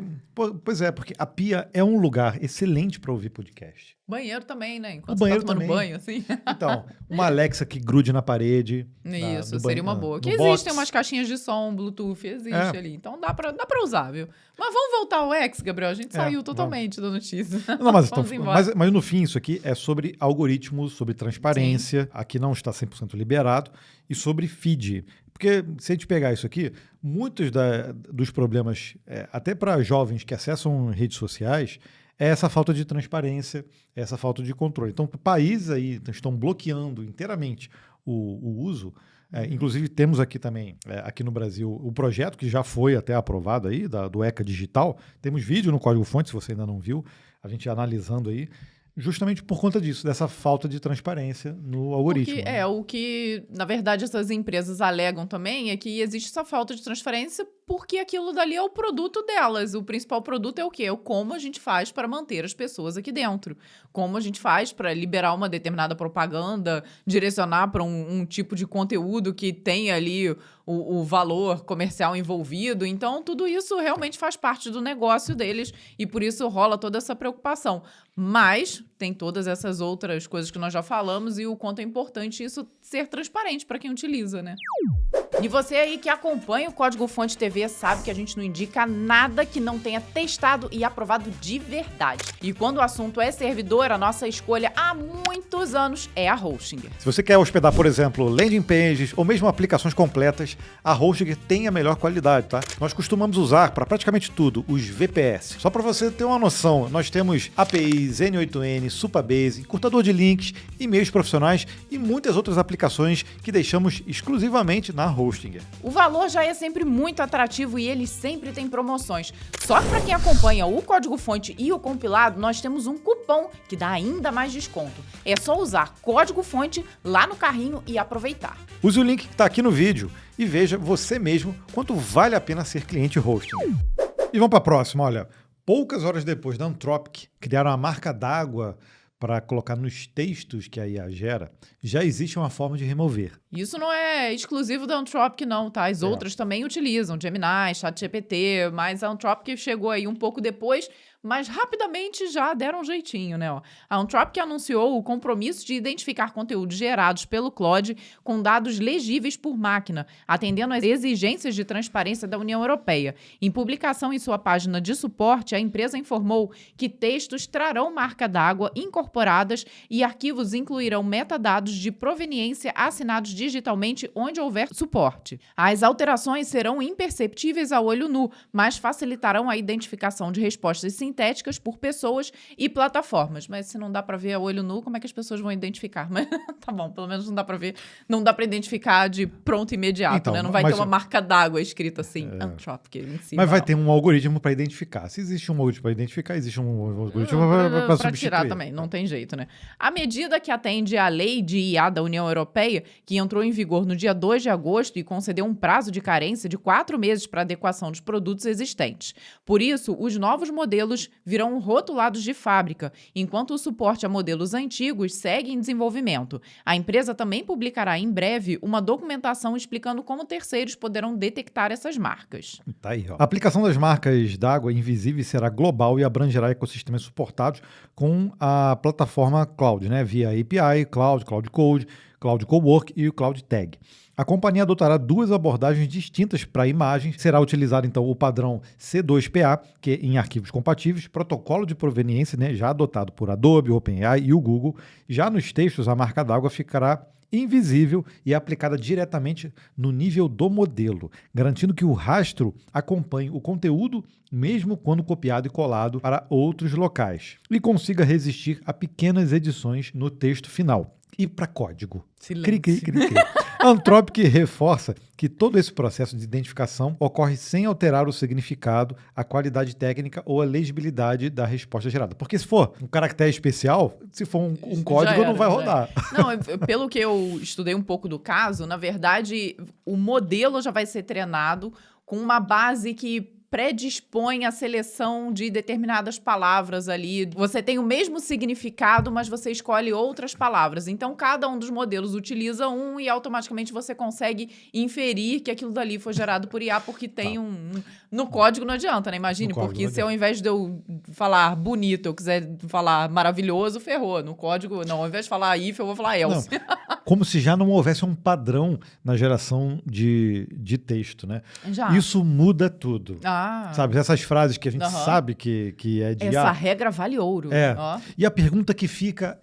Speaker 2: pois é, porque a pia é um lugar excelente para ouvir podcast.
Speaker 1: Banheiro também, né? Enquanto
Speaker 2: o banheiro
Speaker 1: você tá tomando
Speaker 2: também.
Speaker 1: banho, assim.
Speaker 2: Então, uma Alexa que grude na parede.
Speaker 1: Isso, seria uma boa. Que
Speaker 2: box.
Speaker 1: Existem umas caixinhas de som, Bluetooth, existe ali. Então dá pra usar, viu? Mas vamos voltar ao X, Gabriel. A gente saiu totalmente da notícia.
Speaker 2: Não, mas no fim, isso aqui é sobre algoritmos, sobre transparência. Sim. Aqui não está 100% liberado. E sobre feed. Porque se a gente pegar isso aqui, muitos dos problemas, até para jovens que acessam redes sociais, é essa falta de transparência, essa falta de controle. Então, países aí estão bloqueando inteiramente o uso. Inclusive, temos aqui também, aqui no Brasil, o projeto que já foi até aprovado aí, do ECA Digital. Temos vídeo no Código-Fonte, se você ainda não viu, a gente analisando aí. Justamente por conta disso, dessa falta de transparência no algoritmo.
Speaker 1: O que, na verdade, essas empresas alegam também é que existe essa falta de transparência porque aquilo dali é o produto delas. O principal produto é o quê? É como a gente faz para manter as pessoas aqui dentro. Como a gente faz para liberar uma determinada propaganda, direcionar para um tipo de conteúdo que tem ali o valor comercial envolvido. Então, tudo isso realmente faz parte do negócio deles e por isso rola toda essa preocupação. Mas tem todas essas outras coisas que nós já falamos e o quanto é importante isso ser transparente para quem utiliza, né? E você aí que acompanha o Código Fonte TV sabe que a gente não indica nada que não tenha testado e aprovado de verdade. E quando o assunto é servidor, a nossa escolha há muitos anos é a Hostinger.
Speaker 2: Se você quer hospedar, por exemplo, landing pages ou mesmo aplicações completas, a Hostinger tem a melhor qualidade, tá? Nós costumamos usar para praticamente tudo os VPS. Só para você ter uma noção, nós temos APIs, N8N, Supabase, encurtador de links, e-mails profissionais e muitas outras aplicações que deixamos exclusivamente na Hostinger.
Speaker 1: O valor já é sempre muito atrativo e eles sempre têm promoções. Só que para quem acompanha o código-fonte e o compilado, nós temos um cupom que dá ainda mais desconto. É só usar código-fonte lá no carrinho e aproveitar.
Speaker 2: Use o link que está aqui no vídeo e veja você mesmo quanto vale a pena ser cliente Hostinger. E vamos para a próxima, olha. Poucas horas depois da Anthropic criaram a marca d'água para colocar nos textos que a IA gera, já existe uma forma de remover.
Speaker 1: Isso não é exclusivo da Anthropic, não, tá? As outras também utilizam, Gemini, ChatGPT, mas a Anthropic chegou aí um pouco depois, mas rapidamente já deram um jeitinho, né? A Anthropic anunciou o compromisso de identificar conteúdos gerados pelo Claude com dados legíveis por máquina, atendendo às exigências de transparência da União Europeia. Em publicação em sua página de suporte, a empresa informou que textos trarão marca d'água incorporadas e arquivos incluirão metadados de proveniência assinados digitalmente onde houver suporte. As alterações serão imperceptíveis a olho nu, mas facilitarão a identificação de respostas sintéticas por pessoas e plataformas. Mas se não dá para ver a olho nu, como é que as pessoas vão identificar? Mas tá bom, pelo menos não dá para ver, não dá para identificar de pronto imediato, então, né? Não vai ter uma marca d'água escrita assim, Anthropic em cima.
Speaker 2: Mas vai ter um algoritmo para identificar. Se existe um algoritmo para identificar, existe um algoritmo para substituir.
Speaker 1: Tirar também, não tem jeito, né? A medida que atende à lei de IA da União Europeia, que entrou em vigor no dia 2 de agosto e concedeu um prazo de carência de 4 meses para adequação dos produtos existentes. Por isso, os novos modelos virão rotulados de fábrica, enquanto o suporte a modelos antigos segue em desenvolvimento. A empresa também publicará em breve uma documentação explicando como terceiros poderão detectar essas marcas.
Speaker 2: Tá aí, ó. A aplicação das marcas d'água invisíveis será global e abrangerá ecossistemas suportados com a plataforma Cloud, né? Via API, Cloud, Cloud Code, Cloud Cowork e o Cloud Tag. A companhia adotará duas abordagens distintas para imagens. Será utilizado, então, o padrão C2PA, que é em arquivos compatíveis, protocolo de proveniência, né, já adotado por Adobe, OpenAI e o Google. Já nos textos, a marca d'água ficará invisível e aplicada diretamente no nível do modelo, garantindo que o rastro acompanhe o conteúdo mesmo quando copiado e colado para outros locais e consiga resistir a pequenas edições no texto final. E para código.
Speaker 1: Silêncio.
Speaker 2: Cri. A Anthropic reforça que todo esse processo de identificação ocorre sem alterar o significado, a qualidade técnica ou a legibilidade da resposta gerada. Porque se for um caractere especial, se for um código, não vai rodar.
Speaker 1: Não, pelo que eu estudei um pouco do caso, na verdade, o modelo já vai ser treinado com uma base que predispõe a seleção de determinadas palavras ali. Você tem o mesmo significado, mas você escolhe outras palavras. Então, cada um dos modelos utiliza um e automaticamente você consegue inferir que aquilo dali foi gerado por IA, porque tem No código não adianta, né? Imagine, porque se ao invés de eu falar bonito, eu quiser falar maravilhoso, ferrou. No código, não, ao invés de falar if, eu vou falar else.
Speaker 2: Como se já não houvesse um padrão na geração de texto, né?
Speaker 1: Já.
Speaker 2: Isso muda tudo. Sabe, essas frases que a gente sabe que é de
Speaker 1: Essa regra vale ouro.
Speaker 2: E a pergunta que fica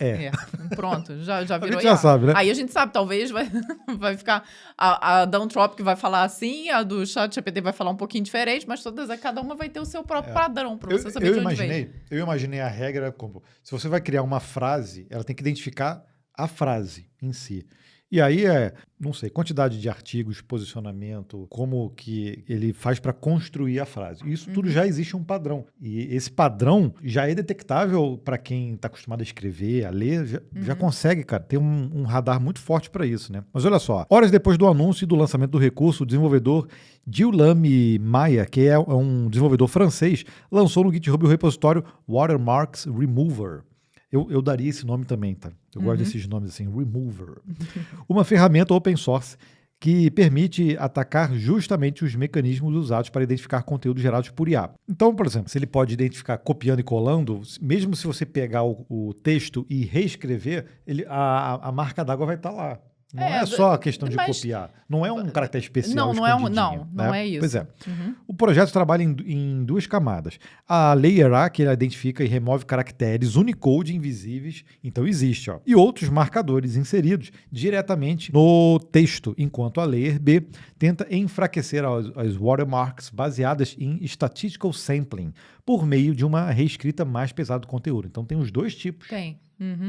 Speaker 1: Pronto, já virou.
Speaker 2: A gente já sabe, né?
Speaker 1: Aí a gente sabe, talvez vai ficar... A da Anthropic vai falar assim, a do ChatGPT vai falar um pouquinho diferente, mas cada uma vai ter o seu próprio padrão para você saber de onde vem.
Speaker 2: Eu imaginei a regra como... Se você vai criar uma frase, ela tem que identificar a frase em si. E aí não sei, quantidade de artigos, posicionamento, como que ele faz para construir a frase. Isso tudo já existe um padrão. E esse padrão já é detectável para quem está acostumado a escrever, a ler, já consegue, cara, ter um radar muito forte para isso, né? Mas olha só, horas depois do anúncio e do lançamento do recurso, o desenvolvedor Guillaume Maia, que é um desenvolvedor francês, lançou no GitHub o repositório Watermarks Remover. Eu daria esse nome também, tá? Eu gosto desses nomes assim, Remover. Uma ferramenta open source que permite atacar justamente os mecanismos usados para identificar conteúdos gerados por IA. Então, por exemplo, se ele pode identificar copiando e colando, mesmo se você pegar o texto e reescrever, a marca d'água vai estar lá. Não é só a questão de copiar. Não é um caractere especial escondidinho.
Speaker 1: Não é isso.
Speaker 2: Pois é. O projeto trabalha em duas camadas. A Layer A, que ele identifica e remove caracteres Unicode invisíveis, então existe. E outros marcadores inseridos diretamente no texto, enquanto a Layer B tenta enfraquecer as watermarks baseadas em statistical sampling, por meio de uma reescrita mais pesada do conteúdo. Então tem os dois tipos.
Speaker 1: Tem.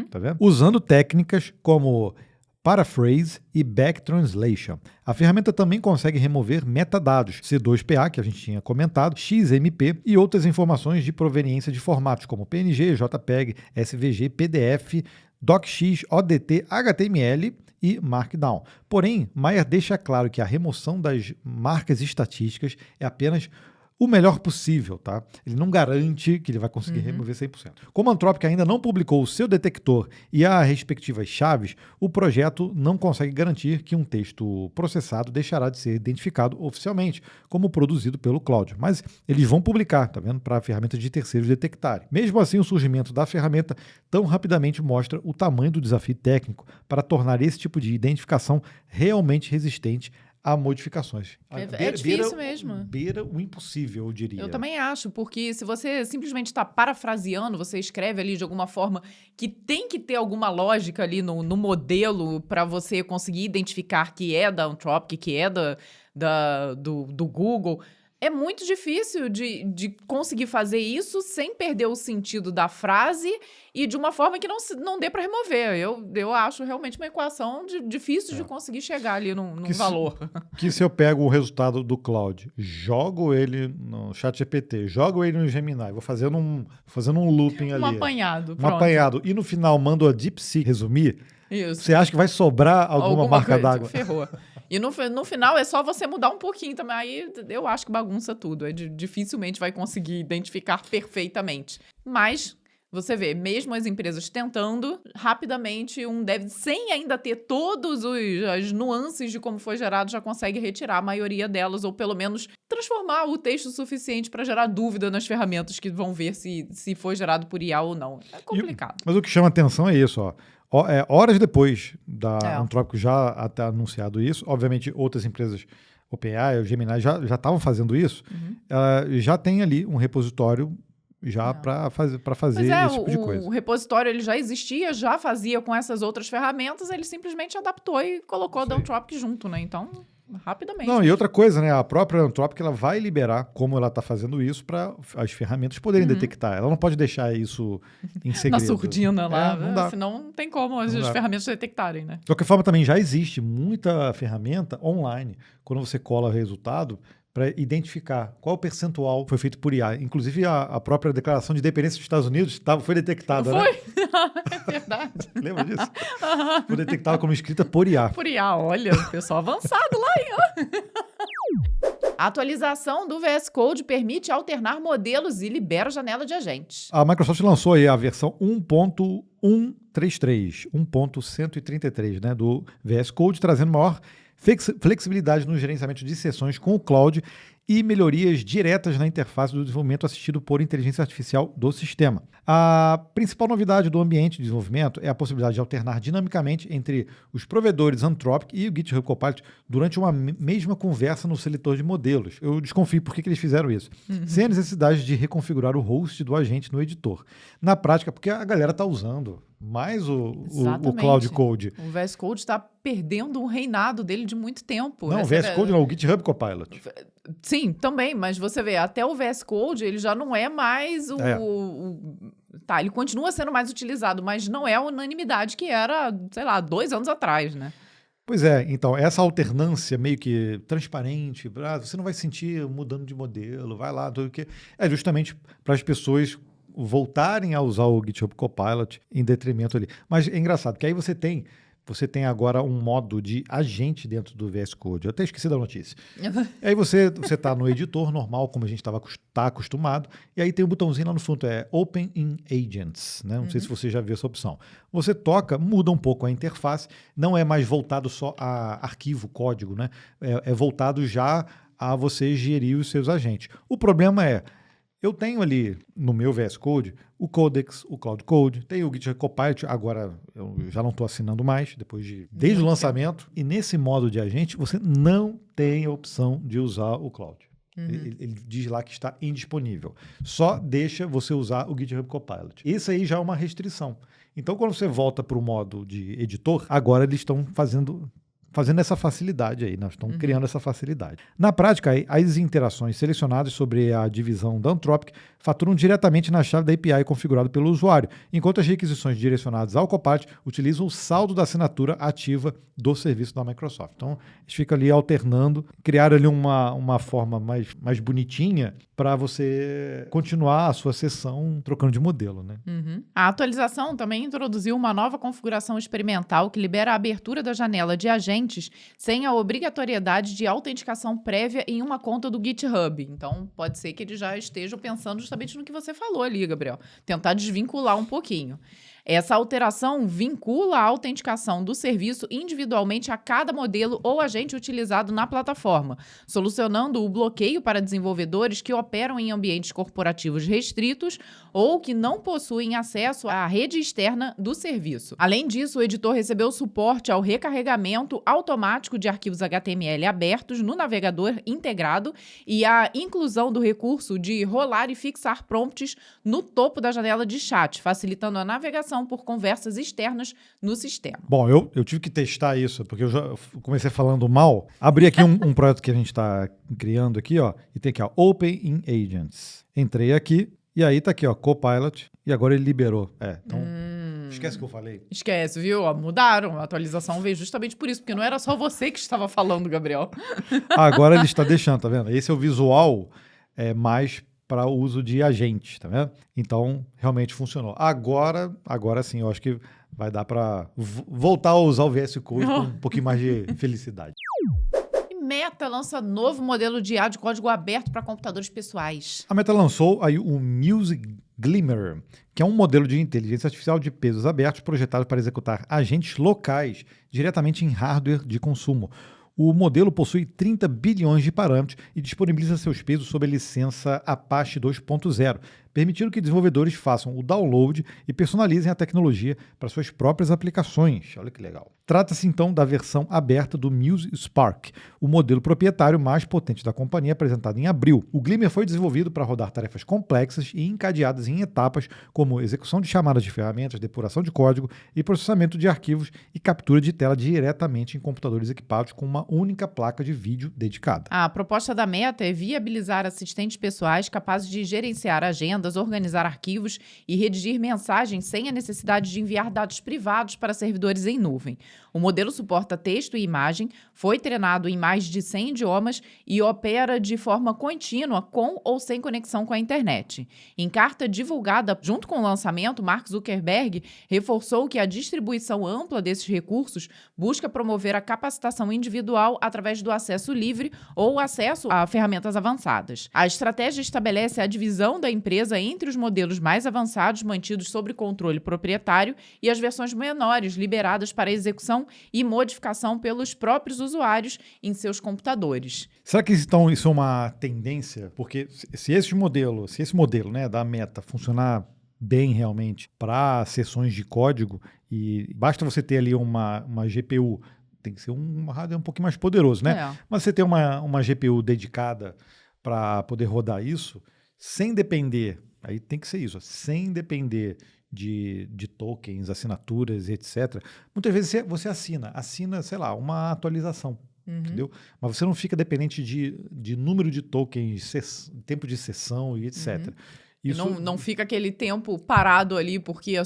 Speaker 2: Tá vendo? Usando técnicas como Paraphrase e Back Translation. A ferramenta também consegue remover metadados, C2PA, que a gente tinha comentado, XMP e outras informações de proveniência de formatos como PNG, JPEG, SVG, PDF, DocX, ODT, HTML e Markdown. Porém, Maier deixa claro que a remoção das marcas estatísticas é apenas o melhor possível, tá? Ele não garante que ele vai conseguir remover 100%. Como a Anthropic ainda não publicou o seu detector e as respectivas chaves, o projeto não consegue garantir que um texto processado deixará de ser identificado oficialmente como produzido pelo Claude. Mas eles vão publicar, tá vendo? Para ferramentas de terceiros detectarem. Mesmo assim, o surgimento da ferramenta tão rapidamente mostra o tamanho do desafio técnico para tornar esse tipo de identificação realmente resistente a modificações.
Speaker 1: É difícil mesmo.
Speaker 2: Beira o impossível, eu diria.
Speaker 1: Eu também acho, porque se você simplesmente está parafraseando, você escreve ali de alguma forma que tem que ter alguma lógica ali no modelo para você conseguir identificar que é da Anthropic, que é do Google. É muito difícil de conseguir fazer isso sem perder o sentido da frase e de uma forma que não dê para remover. Eu acho realmente uma equação difícil de conseguir chegar ali num valor.
Speaker 2: Que se eu pego o resultado do Claude, jogo ele no ChatGPT, jogo ele no Gemini, vou fazendo um looping ali.
Speaker 1: Pronto.
Speaker 2: Apanhado. E no final mando a DeepSeek resumir,
Speaker 1: isso.
Speaker 2: Você acha que vai sobrar alguma marca d'água?
Speaker 1: Ferrou. E no final é só você mudar um pouquinho também. Aí eu acho que bagunça tudo. Dificilmente vai conseguir identificar perfeitamente. Mas você vê, mesmo as empresas tentando, rapidamente sem ainda ter todas as nuances de como foi gerado, já consegue retirar a maioria delas, ou pelo menos transformar o texto suficiente para gerar dúvida nas ferramentas que vão ver se foi gerado por IA ou não. É complicado.
Speaker 2: Mas o que chama atenção é isso, ó. Horas depois da Anthropic já ter anunciado isso, obviamente outras empresas, OpenAI, o Gemini, já estavam fazendo isso, já tem ali um repositório já para fazer esse tipo de coisa.
Speaker 1: O repositório ele já existia, já fazia com essas outras ferramentas, ele simplesmente adaptou e colocou a da Anthropic junto, né? Então, rapidamente.
Speaker 2: Não, e outra coisa, né? A própria Anthropic ela vai liberar como ela está fazendo isso para as ferramentas poderem detectar. Ela não pode deixar isso em segredo.
Speaker 1: Na surdina lá,
Speaker 2: não dá.
Speaker 1: Senão não tem como as ferramentas detectarem, né?
Speaker 2: De qualquer forma, também já existe muita ferramenta online, quando você cola o resultado, para identificar qual o percentual foi feito por IA. Inclusive, a própria declaração de independência dos Estados Unidos foi detectada,
Speaker 1: né?
Speaker 2: É verdade. Lembra disso? Foi detectada como escrita por IA.
Speaker 1: Por IA, olha, o pessoal avançado lá, hein? A atualização do VS Code permite alternar modelos e libera a janela de agentes.
Speaker 2: A Microsoft lançou aí a versão 1.133, né, do VS Code, trazendo maior flexibilidade no gerenciamento de sessões com o cloud e melhorias diretas na interface do desenvolvimento assistido por inteligência artificial do sistema. A principal novidade do ambiente de desenvolvimento é a possibilidade de alternar dinamicamente entre os provedores Anthropic e o GitHub Copilot durante uma mesma conversa no seletor de modelos. Eu desconfio por que eles fizeram isso. Sem a necessidade de reconfigurar o host do agente no editor. Na prática, porque a galera está usando mais o Cloud Code.
Speaker 1: O VS Code está perdendo o reinado dele de muito tempo.
Speaker 2: Não, o VS Code não, o GitHub Copilot.
Speaker 1: Sim, também, mas você vê, até o VS Code, ele já não é mais Tá, ele continua sendo mais utilizado, mas não é a unanimidade que era, sei lá, 2 anos atrás, né?
Speaker 2: Pois é, então, essa alternância meio que transparente, você não vai sentir mudando de modelo, vai lá, tudo que é justamente para as pessoas voltarem a usar o GitHub Copilot em detrimento ali. Mas é engraçado, que aí você tem você tem agora um modo de agente dentro do VS Code. Eu até esqueci da notícia. Aí você está no editor normal, como a gente tá acostumado, e aí tem um botãozinho lá no fundo, Open in Agents, né? Não sei se você já viu essa opção. Você toca, muda um pouco a interface, não é mais voltado só a arquivo, código, né? É voltado já a você gerir os seus agentes. O problema eu tenho ali no meu VS Code o Codex, o Cloud Code, tem o GitHub Copilot, agora eu já não estou assinando mais, desde o lançamento. E nesse modo de agente, você não tem a opção de usar o Cloud. Ele diz lá que está indisponível. Só deixa você usar o GitHub Copilot. Isso aí já é uma restrição. Então, quando você volta para o modo de editor, agora eles estão fazendo essa facilidade aí, nós estamos criando essa facilidade. Na prática, as interações selecionadas sobre a divisão da Anthropic faturam diretamente na chave da API configurada pelo usuário, enquanto as requisições direcionadas ao Copilot utilizam o saldo da assinatura ativa do serviço da Microsoft. Então, eles ficam ali alternando, criaram ali uma forma mais bonitinha para você continuar a sua sessão trocando de modelo, né?
Speaker 1: A atualização também introduziu uma nova configuração experimental que libera a abertura da janela de agentes sem a obrigatoriedade de autenticação prévia em uma conta do GitHub. Então, pode ser que eles já estejam pensando justamente no que você falou ali, Gabriel. Tentar desvincular um pouquinho. Essa alteração vincula a autenticação do serviço individualmente a cada modelo ou agente utilizado na plataforma, solucionando o bloqueio para desenvolvedores que operam em ambientes corporativos restritos ou que não possuem acesso à rede externa do serviço. Além disso, o editor recebeu suporte ao recarregamento automático de arquivos HTML abertos no navegador integrado e a inclusão do recurso de rolar e fixar prompts no topo da janela de chat, facilitando a navegação por conversas externas no sistema.
Speaker 2: Bom, eu tive que testar isso, porque eu já comecei falando mal. Abri aqui um projeto que a gente está criando aqui, ó, e tem aqui, ó, Open in Agents. Entrei aqui, e aí tá aqui, ó, Copilot, e agora ele liberou. Então, esquece o que eu falei.
Speaker 1: Esquece, viu? Ó, mudaram, a atualização veio justamente por isso, porque não era só você que estava falando, Gabriel.
Speaker 2: Agora ele está deixando, tá vendo? Esse é o visual mais para o uso de agente, tá vendo? Então, realmente funcionou. Agora sim, eu acho que vai dar para voltar a usar o VS Code com um pouquinho mais de felicidade.
Speaker 1: Meta lança novo modelo de IA de código aberto para computadores pessoais.
Speaker 2: A Meta lançou aí o Music Glimmer, que é um modelo de inteligência artificial de pesos abertos projetado para executar agentes locais diretamente em hardware de consumo. O modelo possui 30 bilhões de parâmetros e disponibiliza seus pesos sob a licença Apache 2.0, permitindo que desenvolvedores façam o download e personalizem a tecnologia para suas próprias aplicações. Olha que legal. Trata-se então da versão aberta do Muse Spark, o modelo proprietário mais potente da companhia, apresentado em abril. O Glimmer foi desenvolvido para rodar tarefas complexas e encadeadas em etapas como execução de chamadas de ferramentas, depuração de código e processamento de arquivos e captura de tela diretamente em computadores equipados com uma única placa de vídeo dedicada.
Speaker 1: A proposta da Meta é viabilizar assistentes pessoais capazes de gerenciar agendas, organizar arquivos e redigir mensagens sem a necessidade de enviar dados privados para servidores em nuvem. O modelo suporta texto e imagem, foi treinado em mais de 100 idiomas e opera de forma contínua com ou sem conexão com a internet. Em carta divulgada junto com o lançamento, Mark Zuckerberg reforçou que a distribuição ampla desses recursos busca promover a capacitação individual através do acesso livre ou acesso a ferramentas avançadas. A estratégia estabelece a divisão da empresa entre os modelos mais avançados mantidos sob controle proprietário e as versões menores liberadas para execução e modificação pelos próprios usuários em seus computadores.
Speaker 2: Será que então isso é uma tendência? Porque se esse modelo, né, da Meta funcionar bem realmente para sessões de código, e basta você ter ali uma GPU, tem que ser um hardware um pouquinho mais poderoso, né? Mas você ter uma GPU dedicada para poder rodar isso, sem depender, aí tem que ser isso, sem depender de tokens, assinaturas, etc. Muitas vezes você assina, sei lá, uma atualização, entendeu? Mas você não fica dependente de número de tokens, tempo de sessão e etc.
Speaker 1: Isso... Não fica aquele tempo parado ali porque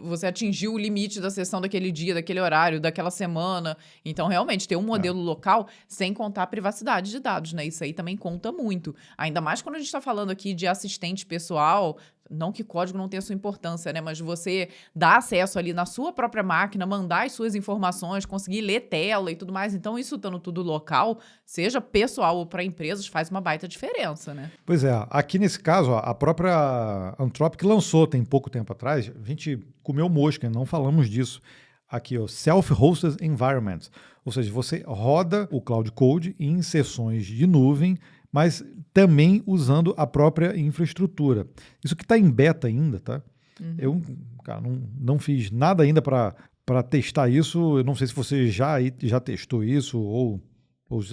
Speaker 1: você atingiu o limite da sessão daquele dia, daquele horário, daquela semana. Então, realmente, ter um modelo local sem contar a privacidade de dados, né? Isso aí também conta muito. Ainda mais quando a gente está falando aqui de assistente pessoal, não que código não tenha sua importância, né? Mas você dar acesso ali na sua própria máquina, mandar as suas informações, conseguir ler tela e tudo mais. Então, isso estando tudo local, seja pessoal ou para empresas, faz uma baita diferença, né?
Speaker 2: Pois é, aqui nesse caso, a própria Anthropic lançou tem pouco tempo atrás, a gente comeu mosca, não falamos disso. Aqui, ó, Self-Hosted Environments, ou seja, você roda o Cloud Code em sessões de nuvem, mas também usando a própria infraestrutura. Isso que está em beta ainda, tá? Eu, cara, não fiz nada ainda para testar isso. Eu não sei se você já testou isso ou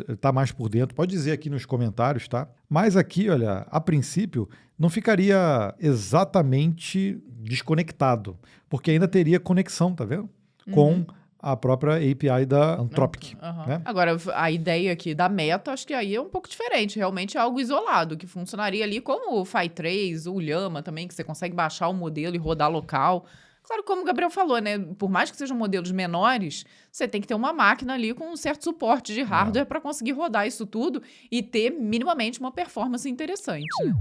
Speaker 2: está mais por dentro. Pode dizer aqui nos comentários, tá? Mas aqui, olha, a princípio, não ficaria exatamente desconectado, porque ainda teria conexão, tá vendo? Com a própria API da Anthropic. Né?
Speaker 1: Agora, a ideia aqui da Meta, acho que aí é um pouco diferente. Realmente é algo isolado, que funcionaria ali como o Fivetran, o Llama também, que você consegue baixar o modelo e rodar local. Claro, como o Gabriel falou, né? Por mais que sejam modelos menores, você tem que ter uma máquina ali com um certo suporte de hardware para conseguir rodar isso tudo e ter minimamente uma performance interessante, né?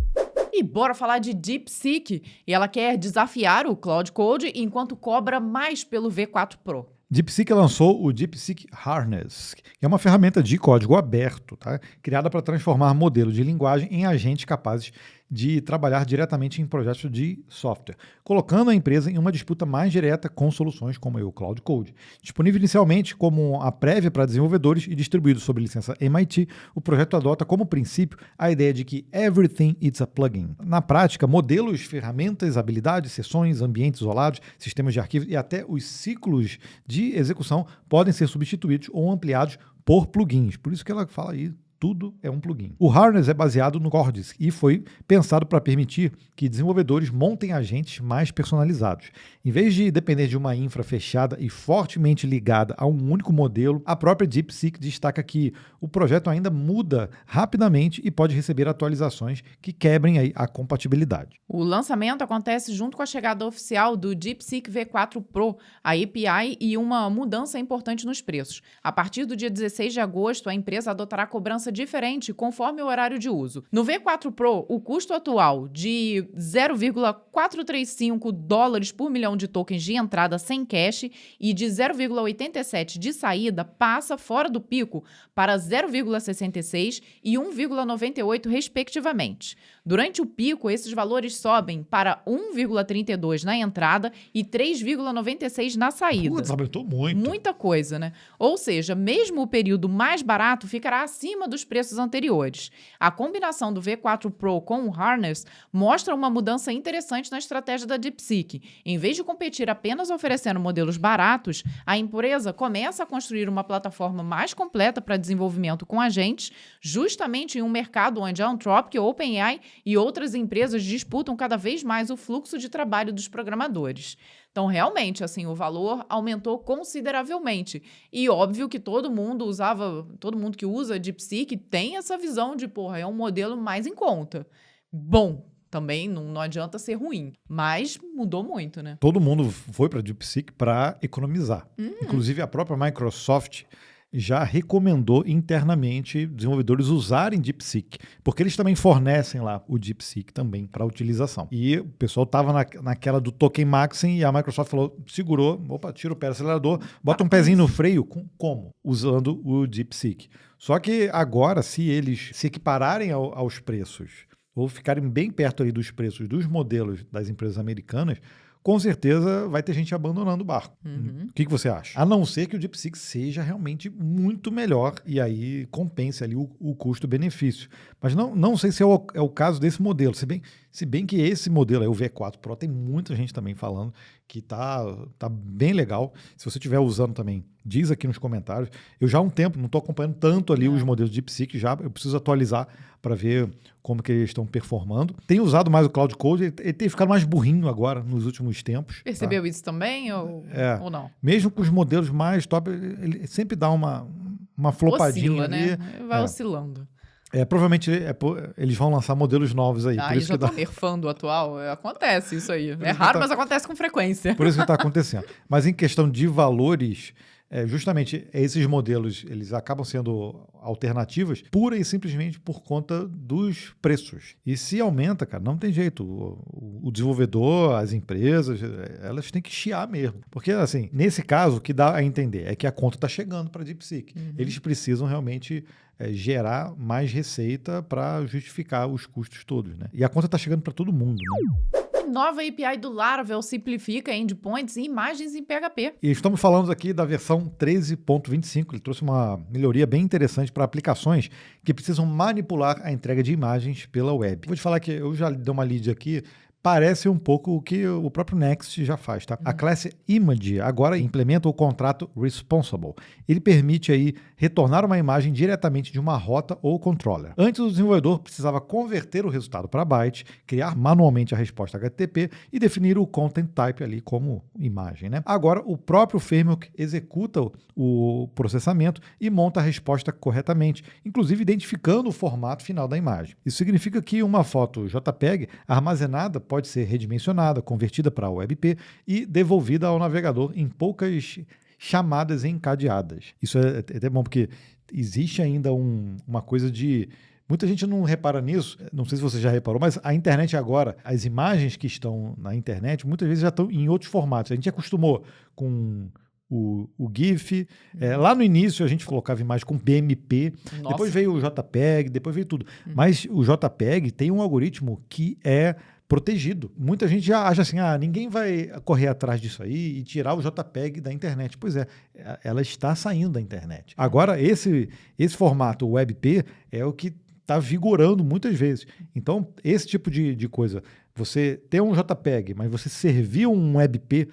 Speaker 1: E bora falar de DeepSeek. E ela quer desafiar o Cloud Code enquanto cobra mais pelo V4 Pro.
Speaker 2: DeepSeek lançou o DeepSeek Harness, que é uma ferramenta de código aberto, tá? Criada para transformar modelos de linguagem em agentes capazes de trabalhar diretamente em projetos de software, colocando a empresa em uma disputa mais direta com soluções como o Cloud Code. Disponível inicialmente como a prévia para desenvolvedores e distribuído sob licença MIT, o projeto adota como princípio a ideia de que everything is a plugin. Na prática, modelos, ferramentas, habilidades, sessões, ambientes isolados, sistemas de arquivos e até os ciclos de execução podem ser substituídos ou ampliados por plugins. Por isso que ela fala aí, tudo é um plugin. O Harness é baseado no Cortex e foi pensado para permitir que desenvolvedores montem agentes mais personalizados. Em vez de depender de uma infra fechada e fortemente ligada a um único modelo, a própria DeepSeek destaca que o projeto ainda muda rapidamente e pode receber atualizações que quebrem aí a compatibilidade.
Speaker 1: O lançamento acontece junto com a chegada oficial do DeepSeek V4 Pro, a API e uma mudança importante nos preços. A partir do dia 16 de agosto, a empresa adotará cobrança diferente conforme o horário de uso. No V4 Pro, o custo atual de $0,435 por milhão de tokens de entrada sem cash e de 0,87 de saída passa fora do pico para 0,66 e 1,98 respectivamente. Durante o pico, esses valores sobem para 1,32 na entrada e 3,96 na saída.
Speaker 2: Putz, aumentou muito.
Speaker 1: Muita coisa, né? Ou seja, mesmo o período mais barato ficará acima dos preços anteriores. A combinação do V4 Pro com o Harness mostra uma mudança interessante na estratégia da DeepSeek. Em vez de competir apenas oferecendo modelos baratos, a empresa começa a construir uma plataforma mais completa para desenvolvimento com agentes, justamente em um mercado onde a Anthropic, OpenAI e outras empresas disputam cada vez mais o fluxo de trabalho dos programadores. Então, realmente, assim, o valor aumentou consideravelmente. E óbvio que todo mundo que usa DeepSeek tem essa visão de, porra, é um modelo mais em conta. Bom, também não adianta ser ruim, mas mudou muito, né?
Speaker 2: Todo mundo foi para DeepSeek para economizar. Inclusive, a própria Microsoft já recomendou internamente desenvolvedores usarem DeepSeek, porque eles também fornecem lá o DeepSeek também para utilização. E o pessoal estava naquela do token maxing e a Microsoft falou, segurou, opa, tira o pé do acelerador, bota um pezinho no freio, como? Usando o DeepSeek. Só que agora, se eles se equipararem aos preços, ou ficarem bem perto ali dos preços dos modelos das empresas americanas, com certeza vai ter gente abandonando o barco. O que você acha? A não ser que o DeepSeek seja realmente muito melhor e aí compense ali o custo-benefício. Mas não sei se é o caso desse modelo. Se bem que esse modelo aí, o V4 Pro, tem muita gente também falando que tá bem legal. Se você estiver usando também, diz aqui nos comentários. Eu já há um tempo não estou acompanhando tanto ali os modelos de DeepSeek, eu preciso atualizar para ver como que eles estão performando. Tenho usado mais o Cloud Code, ele tem ficado mais burrinho agora nos últimos tempos.
Speaker 1: Percebeu isso também ou não?
Speaker 2: Mesmo com os modelos mais top, ele sempre dá uma flopadinha.
Speaker 1: Oscila,
Speaker 2: ali.
Speaker 1: Né? Vai oscilando.
Speaker 2: Provavelmente eles vão lançar modelos novos aí.
Speaker 1: Por isso já tô nerfando o atual. Acontece isso aí. É raro, mas acontece com frequência.
Speaker 2: Por isso que está acontecendo. Mas em questão de valores, justamente esses modelos, eles acabam sendo alternativas pura e simplesmente por conta dos preços. E se aumenta, cara, não tem jeito. O desenvolvedor, as empresas, elas têm que chiar mesmo. Porque, assim, nesse caso, o que dá a entender é que a conta está chegando para a DeepSeek. Eles precisam realmente gerar mais receita para justificar os custos todos, né? E a conta está chegando para todo mundo, né?
Speaker 1: Nova API do Laravel simplifica endpoints e imagens em PHP.
Speaker 2: E estamos falando aqui da versão 13.25. Ele trouxe uma melhoria bem interessante para aplicações que precisam manipular a entrega de imagens pela web. Vou te falar que eu já dei uma lid aqui. Parece um pouco o que o próprio Next já faz, tá? A classe Image agora implementa o contrato Responsible. Ele permite aí retornar uma imagem diretamente de uma rota ou controller. Antes, o desenvolvedor precisava converter o resultado para byte, criar manualmente a resposta HTTP e definir o content type ali como imagem, né? Agora, o próprio framework executa o processamento e monta a resposta corretamente, inclusive identificando o formato final da imagem. Isso significa que uma foto JPEG armazenada pode ser redimensionada, convertida para WebP e devolvida ao navegador em poucas chamadas encadeadas. Isso é até bom porque existe ainda uma coisa de... Muita gente não repara nisso, não sei se você já reparou, mas a internet agora, as imagens que estão na internet, muitas vezes já estão em outros formatos. A gente acostumou com o GIF. Lá no início a gente colocava imagem com BMP, Nossa. Depois veio o JPEG, depois veio tudo. Mas o JPEG tem um algoritmo que é protegido. Muita gente já acha assim, ninguém vai correr atrás disso aí e tirar o JPEG da internet. Pois é, ela está saindo da internet. Agora, esse formato WebP é o que está vigorando muitas vezes. Então, esse tipo de coisa, você ter um JPEG, mas você servir um WebP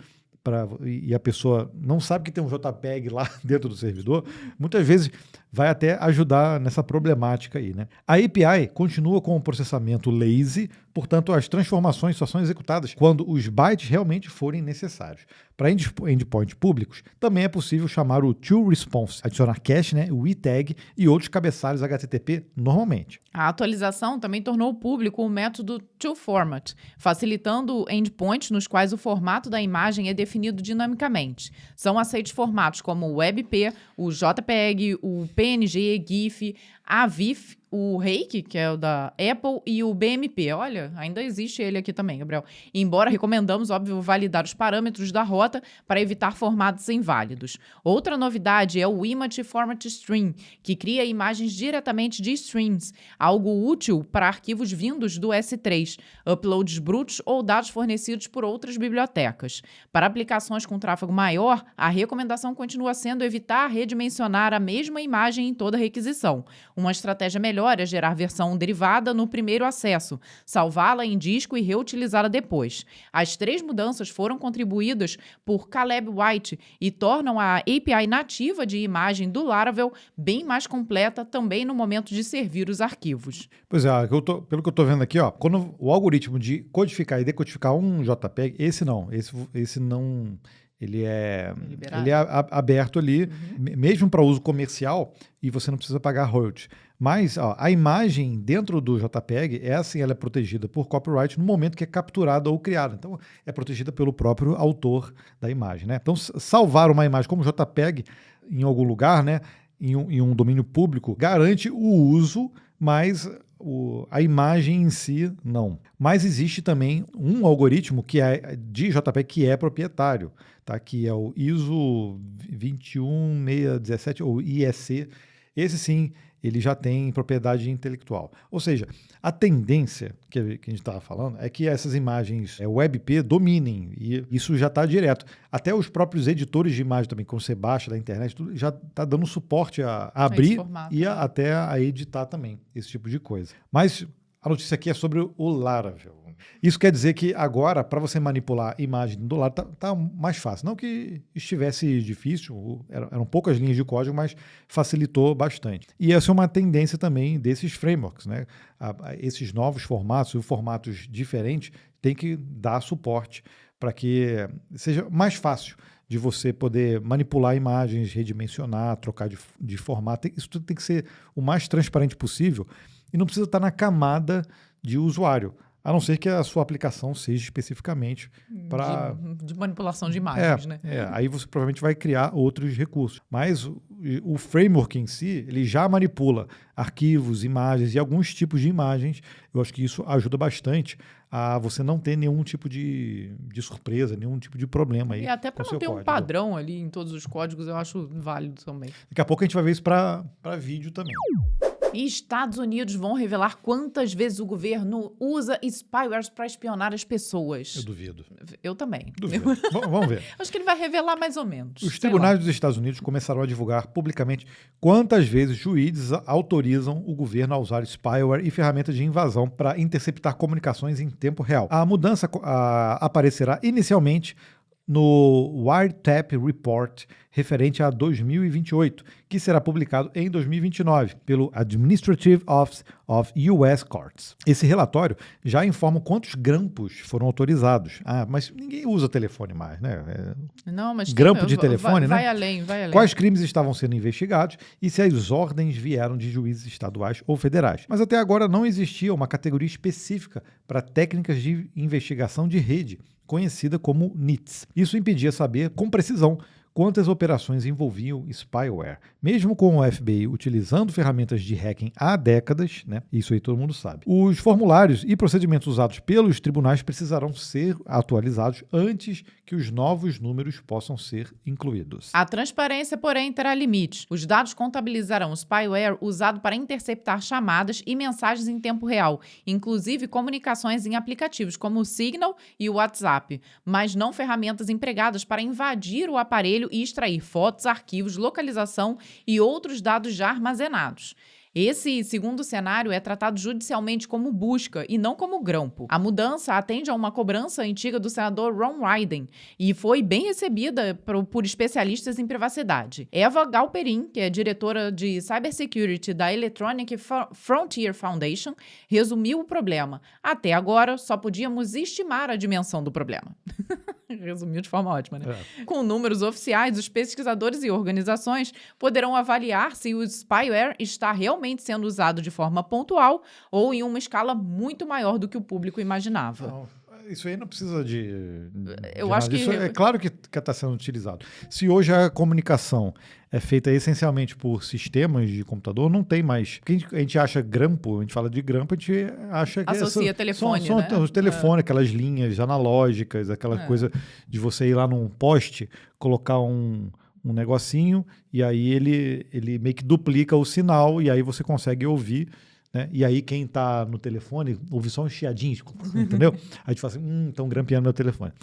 Speaker 2: e a pessoa não sabe que tem um JPEG lá dentro do servidor, muitas vezes vai até ajudar nessa problemática aí, né? A API continua com o processamento lazy, portanto, as transformações só são executadas quando os bytes realmente forem necessários. Para endpoints públicos, também é possível chamar o toResponse, adicionar cache, né, o eTag e outros cabeçalhos HTTP normalmente.
Speaker 1: A atualização também tornou público o método toFormat, facilitando endpoints nos quais o formato da imagem é definido dinamicamente. São aceitos formatos como o WebP, o JPEG, o PNG, GIF, a VIF, o Rake, que é o da Apple, e o BMP. Olha, ainda existe ele aqui também, Gabriel. Embora recomendamos, óbvio, validar os parâmetros da rota para evitar formatos inválidos. Outra novidade é o Image Format Stream, que cria imagens diretamente de streams, algo útil para arquivos vindos do S3, uploads brutos ou dados fornecidos por outras bibliotecas. Para aplicações com tráfego maior, a recomendação continua sendo evitar redimensionar a mesma imagem em toda requisição. Uma estratégia melhor é gerar versão derivada no primeiro acesso, salvá-la em disco e reutilizá-la depois. As 3 mudanças foram contribuídas por Caleb White e tornam a API nativa de imagem do Laravel bem mais completa também no momento de servir os arquivos.
Speaker 2: Pois é, pelo que eu estou vendo aqui, quando o algoritmo de codificar e decodificar um JPEG, esse não. Ele é aberto ali, mesmo para uso comercial, e você não precisa pagar royalties. Mas a imagem dentro do JPEG, ela é protegida por copyright no momento que é capturada ou criada. Então, é protegida pelo próprio autor da imagem, né? Então, salvar uma imagem como JPEG em algum lugar, né, em um domínio público, garante o uso, mas a imagem em si, não. Mas existe também um algoritmo que é de JPEG que é proprietário, tá? Que é o ISO 21617, ou IEC. Esse sim, ele já tem propriedade intelectual. Ou seja, a tendência que a gente estava falando é que essas imagens WebP dominem, e isso já está direto. Até os próprios editores de imagem também, quando você baixa da internet, tudo já está dando suporte a abrir e até a editar também, esse tipo de coisa. Mas a notícia aqui é sobre o Laravel. Isso quer dizer que agora, para você manipular a imagem do Laravel, tá mais fácil. Não que estivesse difícil, eram poucas linhas de código, mas facilitou bastante. E essa é uma tendência também desses frameworks, né? Esses novos formatos, formatos diferentes, tem que dar suporte para que seja mais fácil de você poder manipular imagens, redimensionar, trocar de formato. Isso tudo tem que ser o mais transparente possível e não precisa estar na camada de usuário. A não ser que a sua aplicação seja especificamente para...
Speaker 1: De manipulação de imagens, né?
Speaker 2: Aí você provavelmente vai criar outros recursos. Mas o framework em si, ele já manipula arquivos, imagens e alguns tipos de imagens. Eu acho que isso ajuda bastante a você não ter nenhum tipo de surpresa, nenhum tipo de problema aí.
Speaker 1: E até para não ter um padrão ali em todos os códigos, eu acho válido também.
Speaker 2: Daqui a pouco a gente vai ver isso para vídeo também.
Speaker 1: E Estados Unidos vão revelar quantas vezes o governo usa spywares para espionar as pessoas.
Speaker 2: Eu duvido.
Speaker 1: Eu também.
Speaker 2: Duvido. Vamos ver.
Speaker 1: Acho que ele vai revelar mais ou menos.
Speaker 2: Os tribunais dos Estados Unidos começaram a divulgar publicamente quantas vezes juízes autorizam o governo a usar spyware e ferramentas de invasão para interceptar comunicações em tempo real. A mudança aparecerá inicialmente no Wiretap Report referente a 2028, que será publicado em 2029 pelo Administrative Office of U.S. Courts. Esse relatório já informa quantos grampos foram autorizados. Mas ninguém usa telefone mais, né?
Speaker 1: Não, mas
Speaker 2: grampo de telefone,
Speaker 1: vai
Speaker 2: né?
Speaker 1: Além.
Speaker 2: Quais crimes estavam sendo investigados e se as ordens vieram de juízes estaduais ou federais. Mas até agora não existia uma categoria específica para técnicas de investigação de rede, conhecida como NITS. Isso impedia saber com precisão quantas operações envolviam spyware. Mesmo com o FBI utilizando ferramentas de hacking há décadas, né? Isso aí todo mundo sabe. Os formulários e procedimentos usados pelos tribunais precisarão ser atualizados antes que os novos números possam ser incluídos.
Speaker 1: A transparência, porém, terá limites. Os dados contabilizarão o spyware usado para interceptar chamadas e mensagens em tempo real, inclusive comunicações em aplicativos como o Signal e o WhatsApp, mas não ferramentas empregadas para invadir o aparelho e extrair fotos, arquivos, localização e outros dados já armazenados. Esse segundo cenário é tratado judicialmente como busca e não como grampo. A mudança atende a uma cobrança antiga do senador Ron Wyden e foi bem recebida por especialistas em privacidade. Eva Galperin, que é diretora de Cybersecurity da Electronic Frontier Foundation, resumiu o problema. Até agora, só podíamos estimar a dimensão do problema. Resumiu de forma ótima, né? Com números oficiais, os pesquisadores e organizações poderão avaliar se o spyware está realmente sendo usado de forma pontual ou em uma escala muito maior do que o público imaginava.
Speaker 2: Não, isso aí não precisa de
Speaker 1: Eu acho que...
Speaker 2: Isso é claro que está sendo utilizado. Se hoje a comunicação é feita essencialmente por sistemas de computador, não tem mais. Porque a gente acha grampo, a gente fala de grampo, a gente acha que
Speaker 1: associa telefone,
Speaker 2: são
Speaker 1: né?
Speaker 2: os telefones, aquelas linhas analógicas, aquela coisa de você ir lá num poste, colocar um negocinho e aí ele meio que duplica o sinal e aí você consegue ouvir, né? E aí quem está no telefone ouve só um chiadinho, entendeu? Aí a gente fala assim, estão grampeando meu telefone.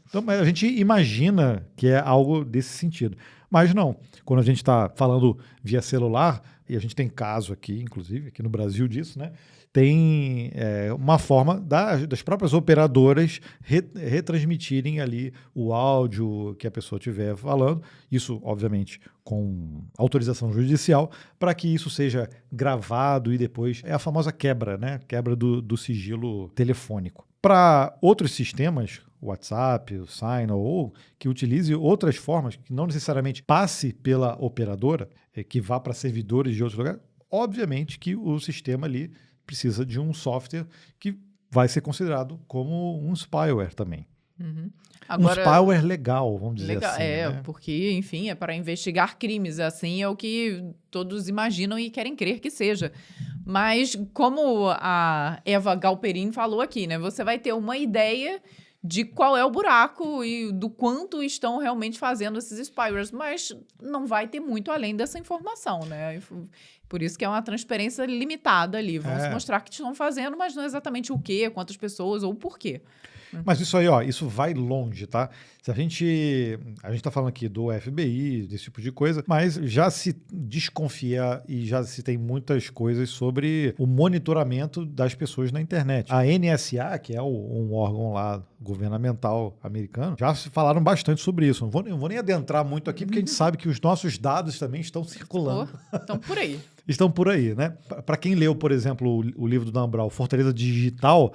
Speaker 2: Então a gente imagina que é algo desse sentido. Mas não, quando a gente está falando via celular, e a gente tem caso aqui, inclusive, aqui no Brasil disso, né? Tem uma forma das próprias operadoras retransmitirem ali o áudio que a pessoa estiver falando, isso, obviamente, com autorização judicial, para que isso seja gravado e depois é a famosa quebra, né? Quebra do sigilo telefônico. Para outros sistemas, o WhatsApp, o Signal, ou que utilize outras formas, que não necessariamente passe pela operadora, que vá para servidores de outros lugares, obviamente que o sistema ali precisa de um software que vai ser considerado como um spyware também. Agora, um spyware legal, vamos dizer assim. Né?
Speaker 1: Porque, enfim, é para investigar crimes. Assim é o que todos imaginam e querem crer que seja. Mas, como a Eva Galperin falou aqui, né? Você vai ter uma ideia de qual é o buraco e do quanto estão realmente fazendo esses spywares, mas não vai ter muito além dessa informação, né? Por isso que é uma transparência limitada ali. Vamos mostrar que estão fazendo, mas não exatamente o quê, quantas pessoas ou por quê.
Speaker 2: Mas isso aí, isso vai longe, tá? Se a gente tá falando aqui do FBI, desse tipo de coisa, mas já se desconfia e já se tem muitas coisas sobre o monitoramento das pessoas na internet. A NSA, que é um órgão lá governamental americano, já se falaram bastante sobre isso. Não vou nem adentrar muito aqui, porque a gente sabe que os nossos dados também estão circulando.
Speaker 1: Estão por aí.
Speaker 2: Estão por aí, né? Para quem leu, por exemplo, o livro do Dan Brown, Fortaleza Digital,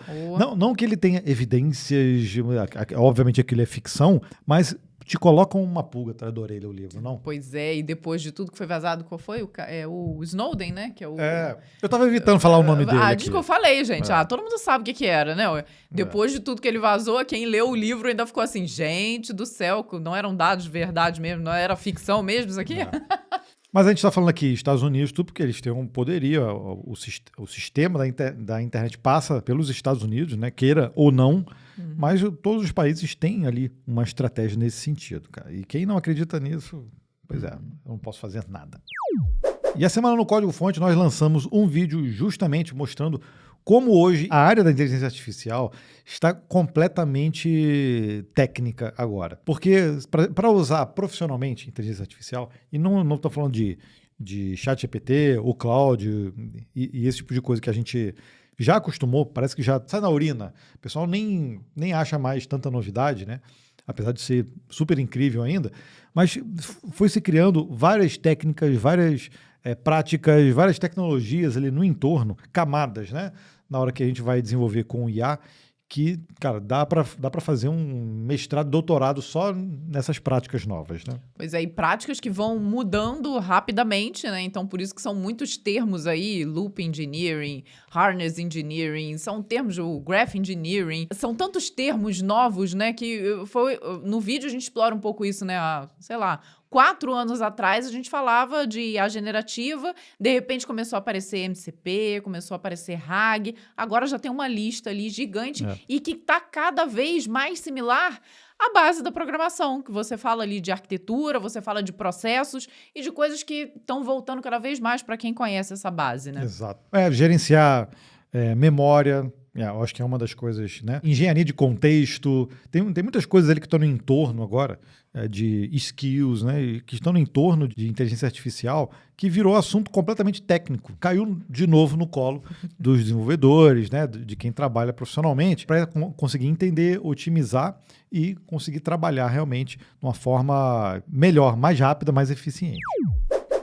Speaker 2: não que ele tenha evidências, obviamente aquilo é ficção, mas te colocam uma pulga atrás da orelha o livro, não?
Speaker 1: Pois é, e depois de tudo que foi vazado, qual foi? O Snowden, né? Que é o...
Speaker 2: eu tava evitando falar o nome dele aqui.
Speaker 1: Diz que eu falei, gente. Todo mundo sabe o que era, né? Depois de tudo que ele vazou, quem leu o livro ainda ficou assim, gente do céu, não eram dados de verdade mesmo, não era ficção mesmo isso aqui?
Speaker 2: Mas a gente está falando aqui Estados Unidos, tudo porque eles têm um poderio, o sistema da internet passa pelos Estados Unidos, né, queira ou não, mas todos os países têm ali uma estratégia nesse sentido, cara. E quem não acredita nisso, pois eu não posso fazer nada. E a semana no Código Fonte nós lançamos um vídeo justamente mostrando como hoje a área da inteligência artificial está completamente técnica agora. Porque para usar profissionalmente inteligência artificial, e não estou falando de ChatGPT, ou Claude e esse tipo de coisa que a gente já acostumou, parece que já sai na urina. O pessoal nem acha mais tanta novidade, né? Apesar de ser super incrível ainda, mas foi se criando várias técnicas, várias práticas, várias tecnologias ali no entorno, camadas, né? Na hora que a gente vai desenvolver com o IA, que, cara, dá para fazer um mestrado, doutorado só nessas práticas novas, né?
Speaker 1: Pois é, e práticas que vão mudando rapidamente, né? Então, por isso que são muitos termos aí, loop engineering, harness engineering, são termos, o graph engineering, são tantos termos novos, né? Que no vídeo a gente explora um pouco isso, né? Sei lá, 4 anos atrás a gente falava de IA generativa, de repente começou a aparecer MCP, começou a aparecer RAG, agora já tem uma lista ali gigante e que está cada vez mais similar à base da programação, que você fala ali de arquitetura, você fala de processos e de coisas que estão voltando cada vez mais para quem conhece essa base, né?
Speaker 2: Exato. Gerenciar memória, eu acho que é uma das coisas, né? Engenharia de contexto, tem muitas coisas ali que estão no entorno agora, de skills, né? Que estão no entorno de inteligência artificial, que virou assunto completamente técnico. Caiu de novo no colo dos desenvolvedores, né? De quem trabalha profissionalmente, para conseguir entender, otimizar e conseguir trabalhar realmente de uma forma melhor, mais rápida, mais eficiente.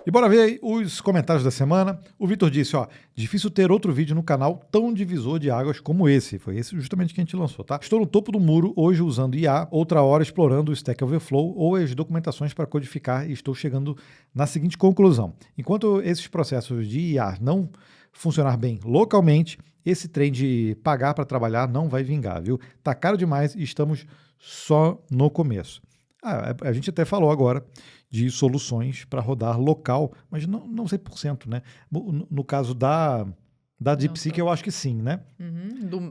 Speaker 2: E bora ver aí os comentários da semana. O Vitor disse, difícil ter outro vídeo no canal tão divisor de águas como esse. Foi esse justamente que a gente lançou, tá? Estou no topo do muro, hoje usando IA, outra hora explorando o Stack Overflow ou as documentações para codificar e estou chegando na seguinte conclusão. Enquanto esses processos de IA não funcionar bem localmente, esse trem de pagar para trabalhar não vai vingar, viu? Tá caro demais e estamos só no começo. A gente até falou agora de soluções para rodar local, mas não 100%, né? No caso da DeepSeek, eu acho que sim, né?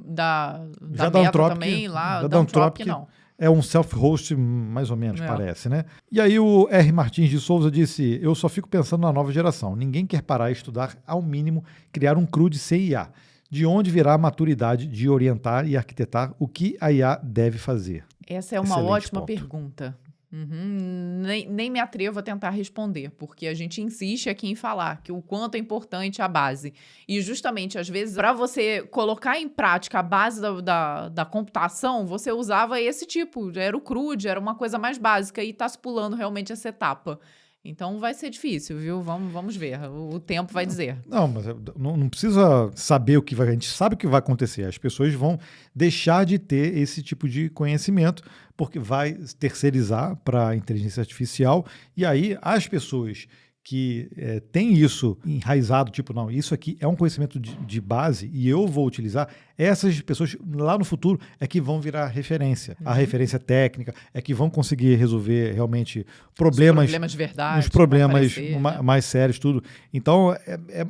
Speaker 1: Da Meta também, lá, da Anthropic não.
Speaker 2: É um self-host, mais ou menos, parece, né? E aí o R. Martins de Souza disse, eu só fico pensando na nova geração. Ninguém quer parar e estudar, ao mínimo, criar um CRUD CIA. De onde virá a maturidade de orientar e arquitetar o que a IA deve fazer?
Speaker 1: Essa é uma ótima pergunta. Nem me atrevo a tentar responder, porque a gente insiste aqui em falar que o quanto é importante a base. E justamente, às vezes, para você colocar em prática a base da computação, você usava esse tipo, era o CRUD, era uma coisa mais básica e está se pulando realmente essa etapa. Então vai ser difícil, viu? Vamos ver. O tempo vai dizer.
Speaker 2: Não, mas não precisa saber o que vai... A gente sabe o que vai acontecer. As pessoas vão deixar de ter esse tipo de conhecimento porque vai terceirizar para a inteligência artificial. E aí as pessoas que têm isso enraizado, tipo, não, isso aqui é um conhecimento de base e eu vou utilizar, essas pessoas lá no futuro é que vão virar referência. A referência técnica é que vão conseguir resolver realmente problemas... Os problemas
Speaker 1: de verdade.
Speaker 2: Os problemas mais sérios, tudo. Então,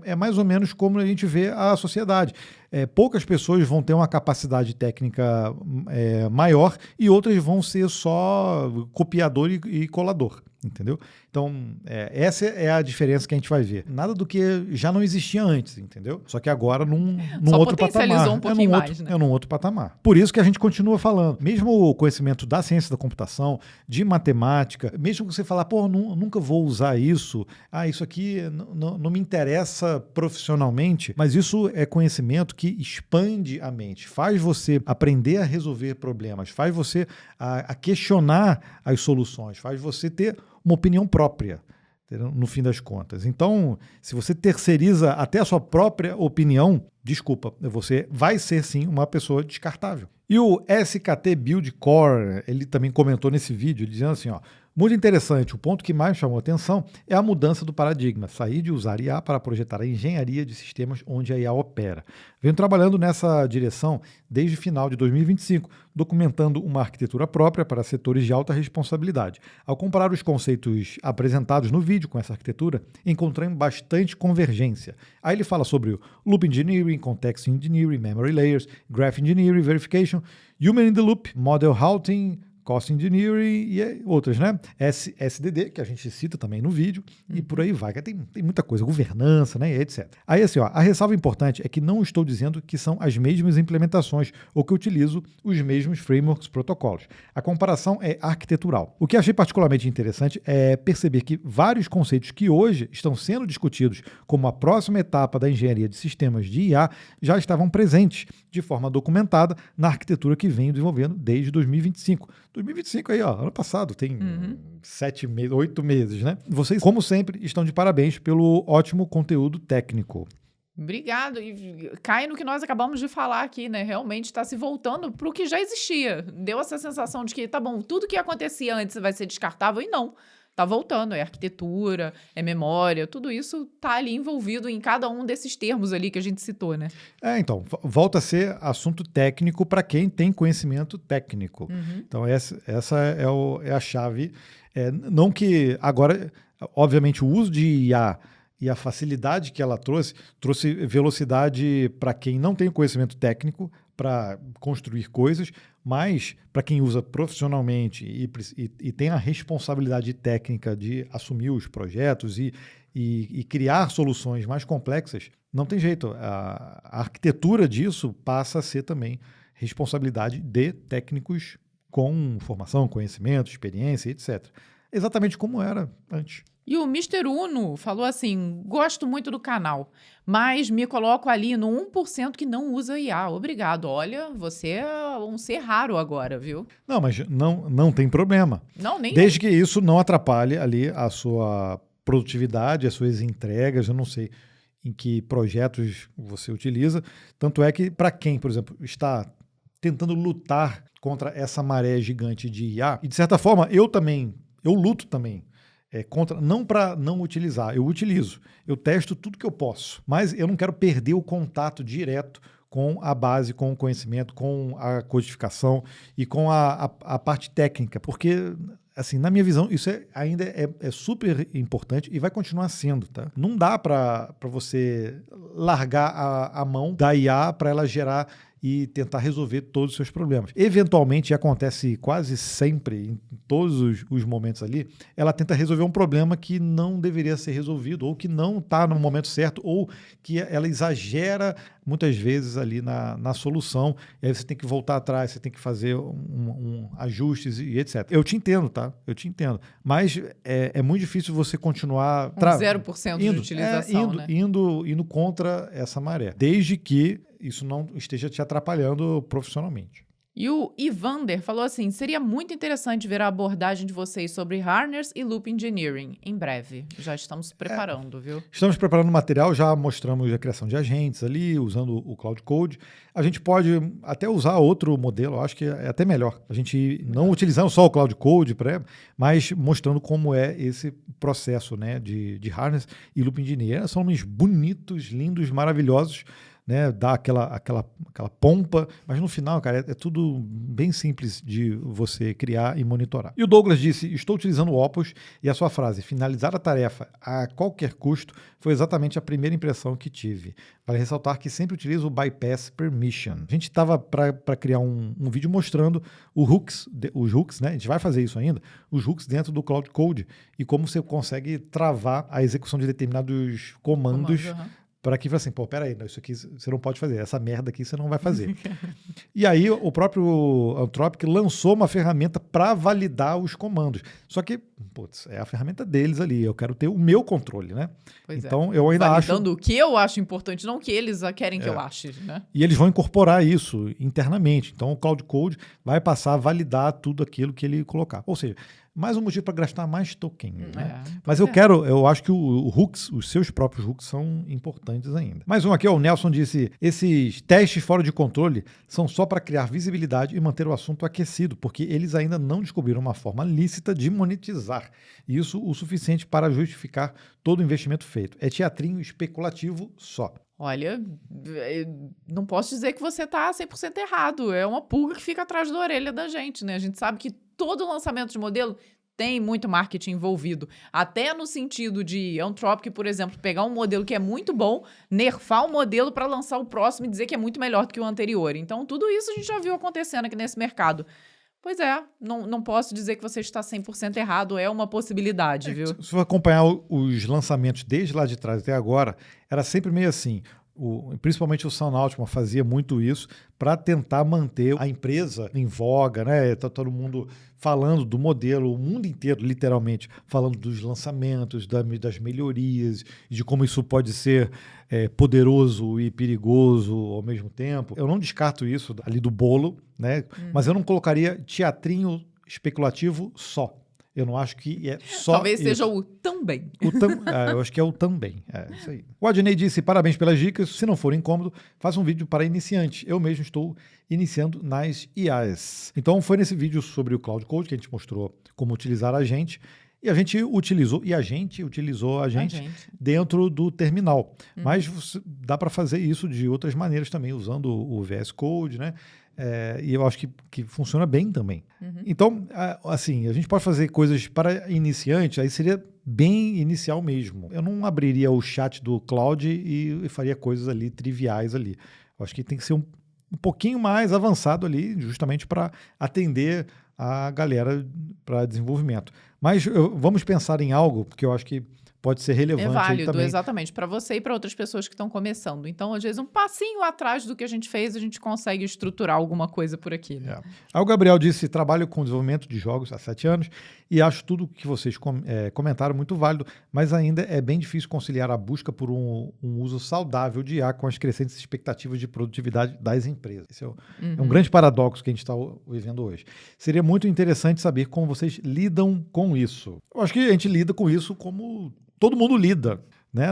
Speaker 2: é mais ou menos como a gente vê a sociedade. Poucas pessoas vão ter uma capacidade técnica maior e outras vão ser só copiador e colador, entendeu? Então, essa é a diferença que a gente vai ver. Nada do que já não existia antes, entendeu? Só que agora num outro patamar.
Speaker 1: Um pouquinho mais, né?
Speaker 2: É num outro patamar. Por isso que a gente continua falando. Mesmo o conhecimento da ciência da computação, de matemática, mesmo que você falar, nunca vou usar isso, isso aqui não me interessa profissionalmente, mas isso é conhecimento que expande a mente, faz você aprender a resolver problemas, faz você a questionar as soluções, faz você ter uma opinião própria. no fim das contas. Então, se você terceiriza até a sua própria opinião, desculpa, você vai ser sim uma pessoa descartável. E o SKT Build Core, ele também comentou nesse vídeo, dizendo assim, ó, muito interessante, o ponto que mais chamou a atenção é a mudança do paradigma, sair de usar IA para projetar a engenharia de sistemas onde a IA opera. Venho trabalhando nessa direção desde o final de 2025, documentando uma arquitetura própria para setores de alta responsabilidade. Ao comparar os conceitos apresentados no vídeo com essa arquitetura, encontrei bastante convergência. Aí ele fala sobre o Loop Engineering, Context Engineering, Memory Layers, Graph Engineering, Verification, Human in the Loop, Model Routing, Cost Engineering e outras, né? SDD, que a gente cita também no vídeo, e por aí vai. Tem muita coisa, governança, né? Etc. Aí, assim, ó, a ressalva importante é que não estou dizendo que são as mesmas implementações ou que utilizo os mesmos frameworks, protocolos. A comparação é arquitetural. O que achei particularmente interessante é perceber que vários conceitos que hoje estão sendo discutidos como a próxima etapa da engenharia de sistemas de IA já estavam presentes de forma documentada na arquitetura que venho desenvolvendo desde 2025. 2025 aí, ó, ano passado, tem 8 meses, né? Vocês, como sempre, estão de parabéns pelo ótimo conteúdo técnico.
Speaker 1: Obrigado. E cai no que nós acabamos de falar aqui, né? Realmente está se voltando para o que já existia. Deu essa sensação de que, tá bom, tudo que acontecia antes vai ser descartável, e não. Tá voltando, é arquitetura, é memória, tudo isso tá ali envolvido em cada um desses termos ali que a gente citou, né?
Speaker 2: Então, volta a ser assunto técnico para quem tem conhecimento técnico. Então, essa é a chave. Não que agora, obviamente, o uso de IA e a facilidade que ela trouxe velocidade para quem não tem conhecimento técnico para construir coisas, mas para quem usa profissionalmente e tem a responsabilidade técnica de assumir os projetos e criar soluções mais complexas, não tem jeito. A arquitetura disso passa a ser também responsabilidade de técnicos com formação, conhecimento, experiência, etc. Exatamente como era antes.
Speaker 1: E o Mr. Uno falou assim, gosto muito do canal, mas me coloco ali no 1% que não usa IA. Obrigado. Olha, você é um ser raro agora, viu?
Speaker 2: Não, mas não tem problema.
Speaker 1: Não, nem
Speaker 2: Desde que isso não atrapalhe ali a sua produtividade, as suas entregas, eu não sei em que projetos você utiliza. Tanto é que para quem, por exemplo, está tentando lutar contra essa maré gigante de IA, e de certa forma eu luto também, não para não utilizar, eu utilizo, eu testo tudo que eu posso, mas eu não quero perder o contato direto com a base, com o conhecimento, com a codificação e com a parte técnica, porque, assim, na minha visão, isso ainda é super importante e vai continuar sendo, tá? Não dá para você largar a mão da IA para ela gerar e tentar resolver todos os seus problemas. Eventualmente, e acontece quase sempre, em todos os momentos ali, ela tenta resolver um problema que não deveria ser resolvido, ou que não está no momento certo, ou que ela exagera muitas vezes ali na solução, e aí você tem que voltar atrás, você tem que fazer ajustes e etc. Eu te entendo, tá? Eu te entendo. Mas é muito difícil você continuar...
Speaker 1: 0% de utilização, né?
Speaker 2: Indo contra essa maré. Desde que isso não esteja te atrapalhando profissionalmente.
Speaker 1: E o Ivander falou assim, seria muito interessante ver a abordagem de vocês sobre harness e loop engineering em breve. Já estamos preparando, viu?
Speaker 2: Estamos preparando material, já mostramos a criação de agentes ali, usando o Cloud Code. A gente pode até usar outro modelo, acho que é até melhor. A gente não utilizando só o Cloud Code, mas mostrando como é esse processo, né, de harness e loop engineering. São nomes bonitos, lindos, maravilhosos, né, dá aquela pompa, mas no final, cara, é tudo bem simples de você criar e monitorar. E o Douglas disse, estou utilizando o Opus, e a sua frase, finalizar a tarefa a qualquer custo, foi exatamente a primeira impressão que tive. Para ressaltar que sempre utilizo o Bypass Permission. A gente estava para criar um vídeo mostrando os hooks, né, a gente vai fazer isso ainda, os hooks dentro do Cloud Code, e como você consegue travar a execução de determinados comandos, para que assim, pô, peraí, isso aqui você não pode fazer, essa merda aqui você não vai fazer. E aí o próprio Anthropic lançou uma ferramenta para validar os comandos. Só que putz, é a ferramenta deles ali, eu quero ter o meu controle, né?
Speaker 1: Pois
Speaker 2: então, eu ainda acho...
Speaker 1: Validando o que eu acho importante, não o que eles querem que eu ache, né?
Speaker 2: E eles vão incorporar isso internamente. Então, o Cloud Code vai passar a validar tudo aquilo que ele colocar. Ou seja, mais um motivo para gastar mais token. Né? Mas eu acho que o hooks, os seus próprios hooks são importantes ainda. Mais um aqui, o Nelson disse, esses testes fora de controle são só para criar visibilidade e manter o assunto aquecido, porque eles ainda não descobriram uma forma lícita de monetizar. Isso o suficiente para justificar todo o investimento feito. É teatrinho especulativo só.
Speaker 1: Olha, não posso dizer que você está 100% errado. É uma pulga que fica atrás da orelha da gente, né? A gente sabe que todo lançamento de modelo tem muito marketing envolvido. Até no sentido de Anthropic, por exemplo, pegar um modelo que é muito bom, nerfar o modelo para lançar o próximo e dizer que é muito melhor do que o anterior. Então, tudo isso a gente já viu acontecendo aqui nesse mercado. Pois é, não posso dizer que você está 100% errado, é uma possibilidade, viu?
Speaker 2: Se você acompanhar os lançamentos desde lá de trás até agora, era sempre meio assim, principalmente o Sam Altman fazia muito isso para tentar manter a empresa em voga, né? Tá todo mundo falando do modelo, o mundo inteiro, literalmente, falando dos lançamentos, das melhorias, de como isso pode ser poderoso e perigoso ao mesmo tempo. Eu não descarto isso ali do bolo, né? Mas eu não colocaria teatrinho especulativo só. Eu não acho que é só
Speaker 1: Talvez
Speaker 2: isso.
Speaker 1: Seja o também.
Speaker 2: Eu acho que é o também. É isso aí. O Adnei disse, parabéns pelas dicas. Se não for incômodo, faça um vídeo para iniciantes. Eu mesmo estou iniciando nas IAs. Então, foi nesse vídeo sobre o Cloud Code que a gente mostrou como utilizar a gente. E a gente utilizou a gente dentro do terminal. Mas dá para fazer isso de outras maneiras também, usando o VS Code, né? E eu acho que funciona bem também. Então, assim, a gente pode fazer coisas para iniciantes, aí seria bem inicial mesmo. Eu não abriria o chat do Cloud e faria coisas ali triviais ali. Eu acho que tem que ser um pouquinho mais avançado ali, justamente para atender a galera para desenvolvimento. Mas vamos pensar em algo que eu acho que pode ser relevante.
Speaker 1: É válido,
Speaker 2: também.
Speaker 1: Exatamente, para você e para outras pessoas que estão começando. Então, às vezes, um passinho atrás do que a gente fez, a gente consegue estruturar alguma coisa por aqui. Né?
Speaker 2: Aí o Gabriel disse, trabalho com desenvolvimento de jogos há 7 anos e acho tudo que vocês comentaram muito válido, mas ainda é bem difícil conciliar a busca por um uso saudável de IA com as crescentes expectativas de produtividade das empresas. Esse é um grande paradoxo que a gente está vivendo hoje. Seria muito interessante saber como vocês lidam com isso. Eu acho que a gente lida com isso como todo mundo lida, né?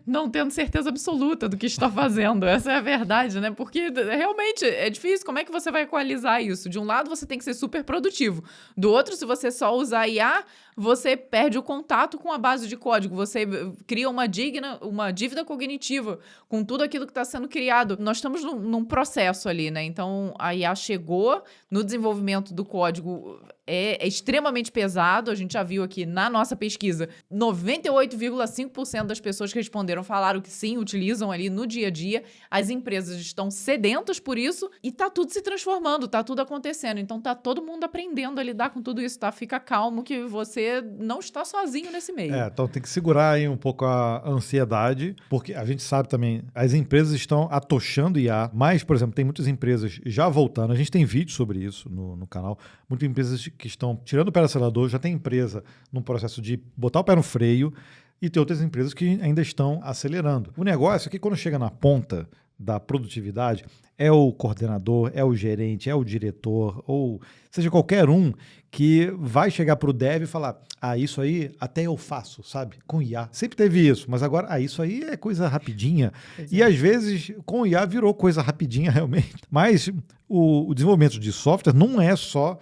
Speaker 1: Não tendo certeza absoluta do que está fazendo. Essa é a verdade, né? Porque realmente é difícil. Como é que você vai equalizar isso? De um lado, você tem que ser super produtivo. Do outro, se você só usar IA, você perde o contato com a base de código. Você cria uma dívida cognitiva com tudo aquilo que está sendo criado. Nós estamos num processo ali, né? Então, a IA chegou no desenvolvimento do código. É extremamente pesado. A gente já viu aqui na nossa pesquisa, 98,5% das pessoas que responderam falaram que sim, utilizam ali no dia a dia. As empresas estão sedentas por isso e tá tudo se transformando, tá tudo acontecendo. Então tá todo mundo aprendendo a lidar com tudo isso, tá? Fica calmo que você não está sozinho nesse meio.
Speaker 2: Então tem que segurar aí um pouco a ansiedade, porque a gente sabe também, as empresas estão atochando IA, mas, por exemplo, tem muitas empresas já voltando, a gente tem vídeo sobre isso no canal, muitas empresas que estão tirando o pé do acelerador, já tem empresa num processo de botar o pé no freio, e tem outras empresas que ainda estão acelerando. O negócio é que quando chega na ponta da produtividade, é o coordenador, é o gerente, é o diretor, ou seja, qualquer um que vai chegar para o dev e falar, isso aí até eu faço, sabe? Com IA. Sempre teve isso, mas agora, isso aí é coisa rapidinha. E às vezes, com IA virou coisa rapidinha realmente. Mas o desenvolvimento de software não é só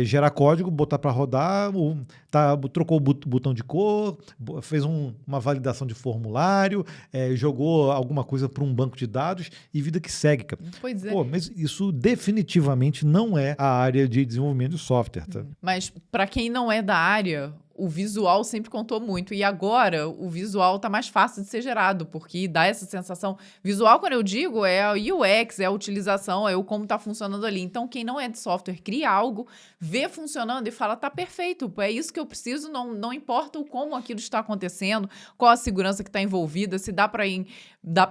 Speaker 2: gerar código, botar para rodar, trocou o botão de cor, fez uma validação de formulário, jogou alguma coisa para um banco de dados e vida que segue.
Speaker 1: Pois é.
Speaker 2: Mas isso definitivamente não é a área de desenvolvimento de software. Tá?
Speaker 1: Mas para quem não é da área, o visual sempre contou muito. E agora o visual tá mais fácil de ser gerado, porque dá essa sensação. Visual, quando eu digo, é a UX, é a utilização, é o como tá funcionando ali. Então, quem não é de software, cria algo, vê funcionando e fala, tá perfeito, é isso que eu preciso, não importa o como aquilo está acontecendo, qual a segurança que está envolvida, se dá para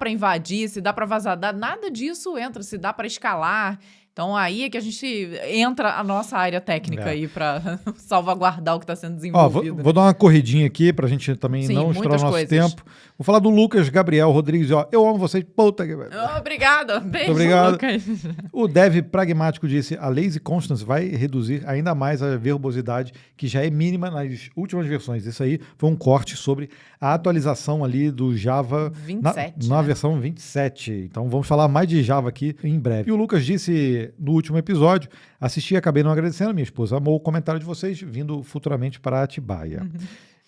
Speaker 1: invadir, se dá para vazar, nada disso entra, se dá para escalar. Então, aí é que a gente entra a nossa área técnica aí para salvaguardar o que está sendo desenvolvido.
Speaker 2: Vou dar uma corridinha aqui para a gente também não estourar o nosso tempo. Vou falar do Lucas Gabriel Rodrigues. Eu amo vocês. Puta que...
Speaker 1: Obrigada. Beijo,
Speaker 2: obrigado.
Speaker 1: Lucas.
Speaker 2: O Dev Pragmático disse, a Lazy Constance vai reduzir ainda mais a verbosidade, que já é mínima nas últimas versões. Isso aí foi um corte sobre a atualização ali do Java
Speaker 1: 27,
Speaker 2: na versão 27. Então vamos falar mais de Java aqui em breve. E o Lucas disse no último episódio, assisti e acabei não agradecendo, minha esposa amou o comentário de vocês, vindo futuramente para Atibaia.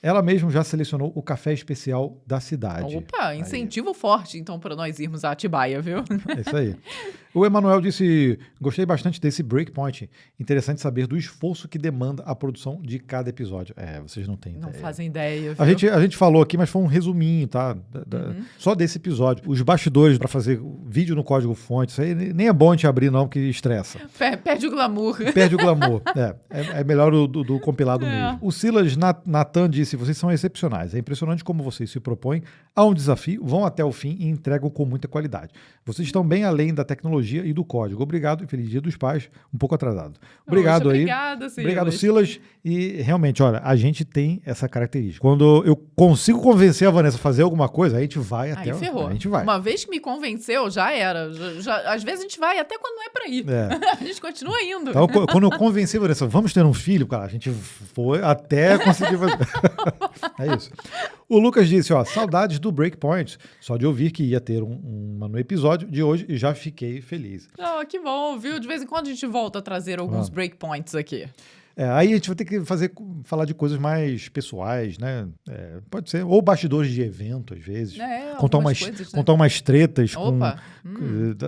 Speaker 2: Ela mesmo já selecionou o café especial da cidade.
Speaker 1: Opa, incentivo forte, então, para nós irmos a Atibaia, viu?
Speaker 2: É isso aí. O Emanuel disse, gostei bastante desse breakpoint. Interessante saber do esforço que demanda a produção de cada episódio. Vocês não têm ideia.
Speaker 1: Não fazem ideia, viu?
Speaker 2: A gente falou aqui, mas foi um resuminho, tá? Só desse episódio. Os bastidores para fazer vídeo no código-fonte, isso aí nem é bom a gente abrir não, porque estressa.
Speaker 1: Perde o glamour.
Speaker 2: Perde o glamour. É melhor do compilado mesmo. O Silas Natan disse, vocês são excepcionais. É impressionante como vocês se propõem a um desafio, vão até o fim e entregam com muita qualidade. Vocês estão bem além da tecnologia e do código. Obrigado e feliz Dia dos Pais. Um pouco atrasado. Obrigado aí.
Speaker 1: Silas.
Speaker 2: Obrigado, Silas. E realmente, olha, a gente tem essa característica. Quando eu consigo convencer a Vanessa a fazer alguma coisa, a gente vai até...
Speaker 1: Aí ferrou.
Speaker 2: A gente vai.
Speaker 1: Uma vez que me convenceu, já era. Às vezes a gente vai até quando não é pra ir. A gente continua indo.
Speaker 2: Então, quando eu convenci a Vanessa, vamos ter um filho, cara, a gente foi até conseguir fazer. É isso. O Lucas disse, saudades do Breakpoint. Só de ouvir que ia ter uma no episódio de hoje e já fiquei feliz.
Speaker 1: Que bom, viu? De vez em quando a gente volta a trazer alguns breakpoints aqui.
Speaker 2: Aí a gente vai ter que falar de coisas mais pessoais, né? Pode ser, ou bastidores de evento, às vezes. Contar umas tretas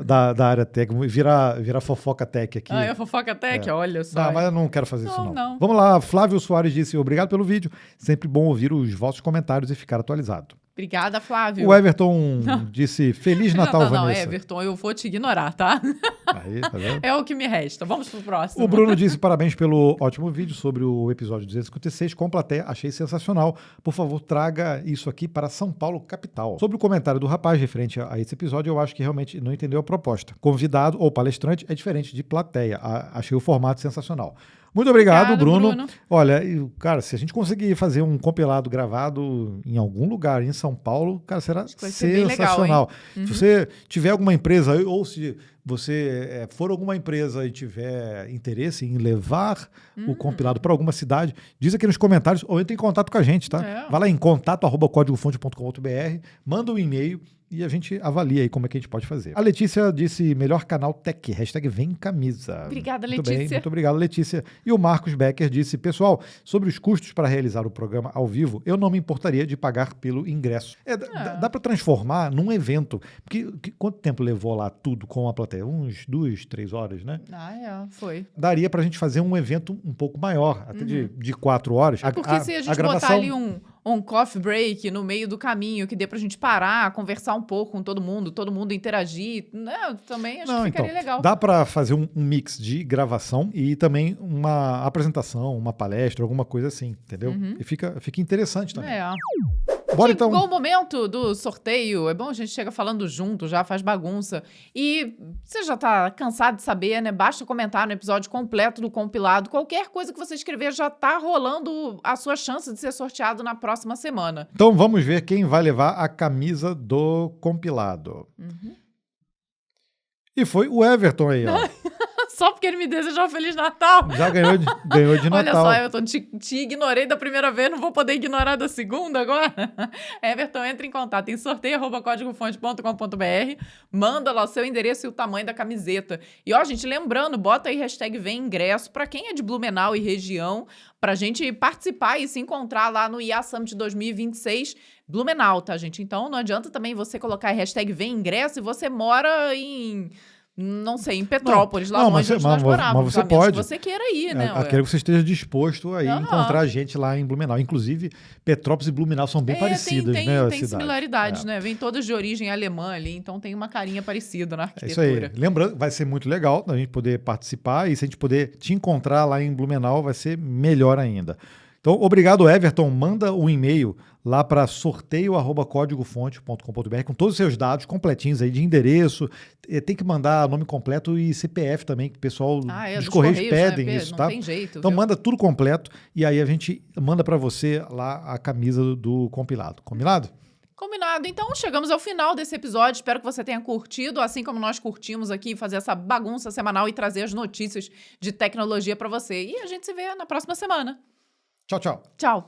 Speaker 2: da área técnica, virar fofoca tech aqui.
Speaker 1: É fofoca tech? Olha só.
Speaker 2: Não, mas eu não quero fazer isso, não. Vamos lá, Flávio Soares disse, obrigado pelo vídeo, sempre bom ouvir os vossos comentários e ficar atualizado.
Speaker 1: Obrigada, Flávio.
Speaker 2: O Everton disse, Feliz Natal, Vanessa.
Speaker 1: Não, Everton, eu vou te ignorar, tá?
Speaker 2: Aí, tá vendo?
Speaker 1: É o que me resta. Vamos pro próximo.
Speaker 2: O Bruno disse, parabéns pelo ótimo vídeo sobre o episódio 256, com plateia, achei sensacional. Por favor, traga isso aqui para São Paulo, capital. Sobre o comentário do rapaz referente a esse episódio, eu acho que realmente não entendeu a proposta. Convidado ou palestrante é diferente de plateia. Achei o formato sensacional. Muito obrigado, Bruno. Olha, cara, se a gente conseguir fazer um compilado gravado em algum lugar em São Paulo, cara, será sensacional. Legal, se você tiver alguma empresa, ou se você for alguma empresa e tiver interesse em levar o compilado para alguma cidade, diz aqui nos comentários ou entre em contato com a gente, tá? Vai lá em contato@códigofonte.com.br, manda um e-mail e a gente avalia aí como é que a gente pode fazer. A Letícia disse, melhor canal tech, #VemCamisa.
Speaker 1: Obrigada,
Speaker 2: muito
Speaker 1: Letícia.
Speaker 2: Bem, muito obrigado, Letícia. E o Marcos Becker disse, pessoal, sobre os custos para realizar o programa ao vivo, eu não me importaria de pagar pelo ingresso. Dá para transformar num evento, porque quanto tempo levou lá tudo com a plateia? Uns 2, 3 horas, né?
Speaker 1: Foi.
Speaker 2: Daria pra gente fazer um evento um pouco maior, até de 4 horas.
Speaker 1: Porque se a gente botar ali um coffee break no meio do caminho, que dê pra gente parar, conversar um pouco com todo mundo interagir, né? Também acho que ficaria legal.
Speaker 2: Dá pra fazer um mix de gravação e também uma apresentação, uma palestra, alguma coisa assim, entendeu? E fica interessante também. Bora, então.
Speaker 1: Chegou o momento do sorteio. É bom a gente chega falando junto, já faz bagunça. E você já tá cansado de saber, né? Basta comentar no episódio completo do compilado. Qualquer coisa que você escrever já tá rolando a sua chance de ser sorteado na próxima semana.
Speaker 2: Então vamos ver quem vai levar a camisa do compilado. E foi o Everton aí, ó.
Speaker 1: Só porque ele me desejou um Feliz Natal.
Speaker 2: Já ganhou de Natal.
Speaker 1: Olha só, Everton, te ignorei da primeira vez, não vou poder ignorar da segunda agora. Everton, entra em contato em sorteio@códigofonte.com.br, manda lá o seu endereço e o tamanho da camiseta. E ó, gente, lembrando, bota aí #VemIngresso para quem é de Blumenau e região, pra gente participar e se encontrar lá no IA Summit 2026 Blumenau, tá, gente? Então não adianta também você colocar #VemIngresso e você mora em... Não sei, em Petrópolis, lá onde nós morávamos.
Speaker 2: Mas você pode.
Speaker 1: Que você queira ir, né?
Speaker 2: Quero que você esteja disposto a encontrar a gente lá em Blumenau. Inclusive, Petrópolis e Blumenau são bem parecidas, né?
Speaker 1: Tem similaridades, né? Vem todas de origem alemã ali, então tem uma carinha parecida na arquitetura.
Speaker 2: É isso aí. Lembrando, vai ser muito legal a gente poder participar e se a gente puder te encontrar lá em Blumenau, vai ser melhor ainda. Então, obrigado, Everton. Manda um e-mail lá para sorteio@códigofonte.com.br com todos os seus dados completinhos aí de endereço. Tem que mandar nome completo e CPF também, que o pessoal dos Correios pedem, né? Isso,
Speaker 1: não
Speaker 2: tá?
Speaker 1: Tem jeito,
Speaker 2: então
Speaker 1: viu?
Speaker 2: Manda tudo completo e aí a gente manda para você lá a camisa do compilado. Combinado?
Speaker 1: Combinado. Então, chegamos ao final desse episódio. Espero que você tenha curtido, assim como nós curtimos aqui, fazer essa bagunça semanal e trazer as notícias de tecnologia para você. E a gente se vê na próxima semana.
Speaker 2: Tchau, tchau.
Speaker 1: Tchau.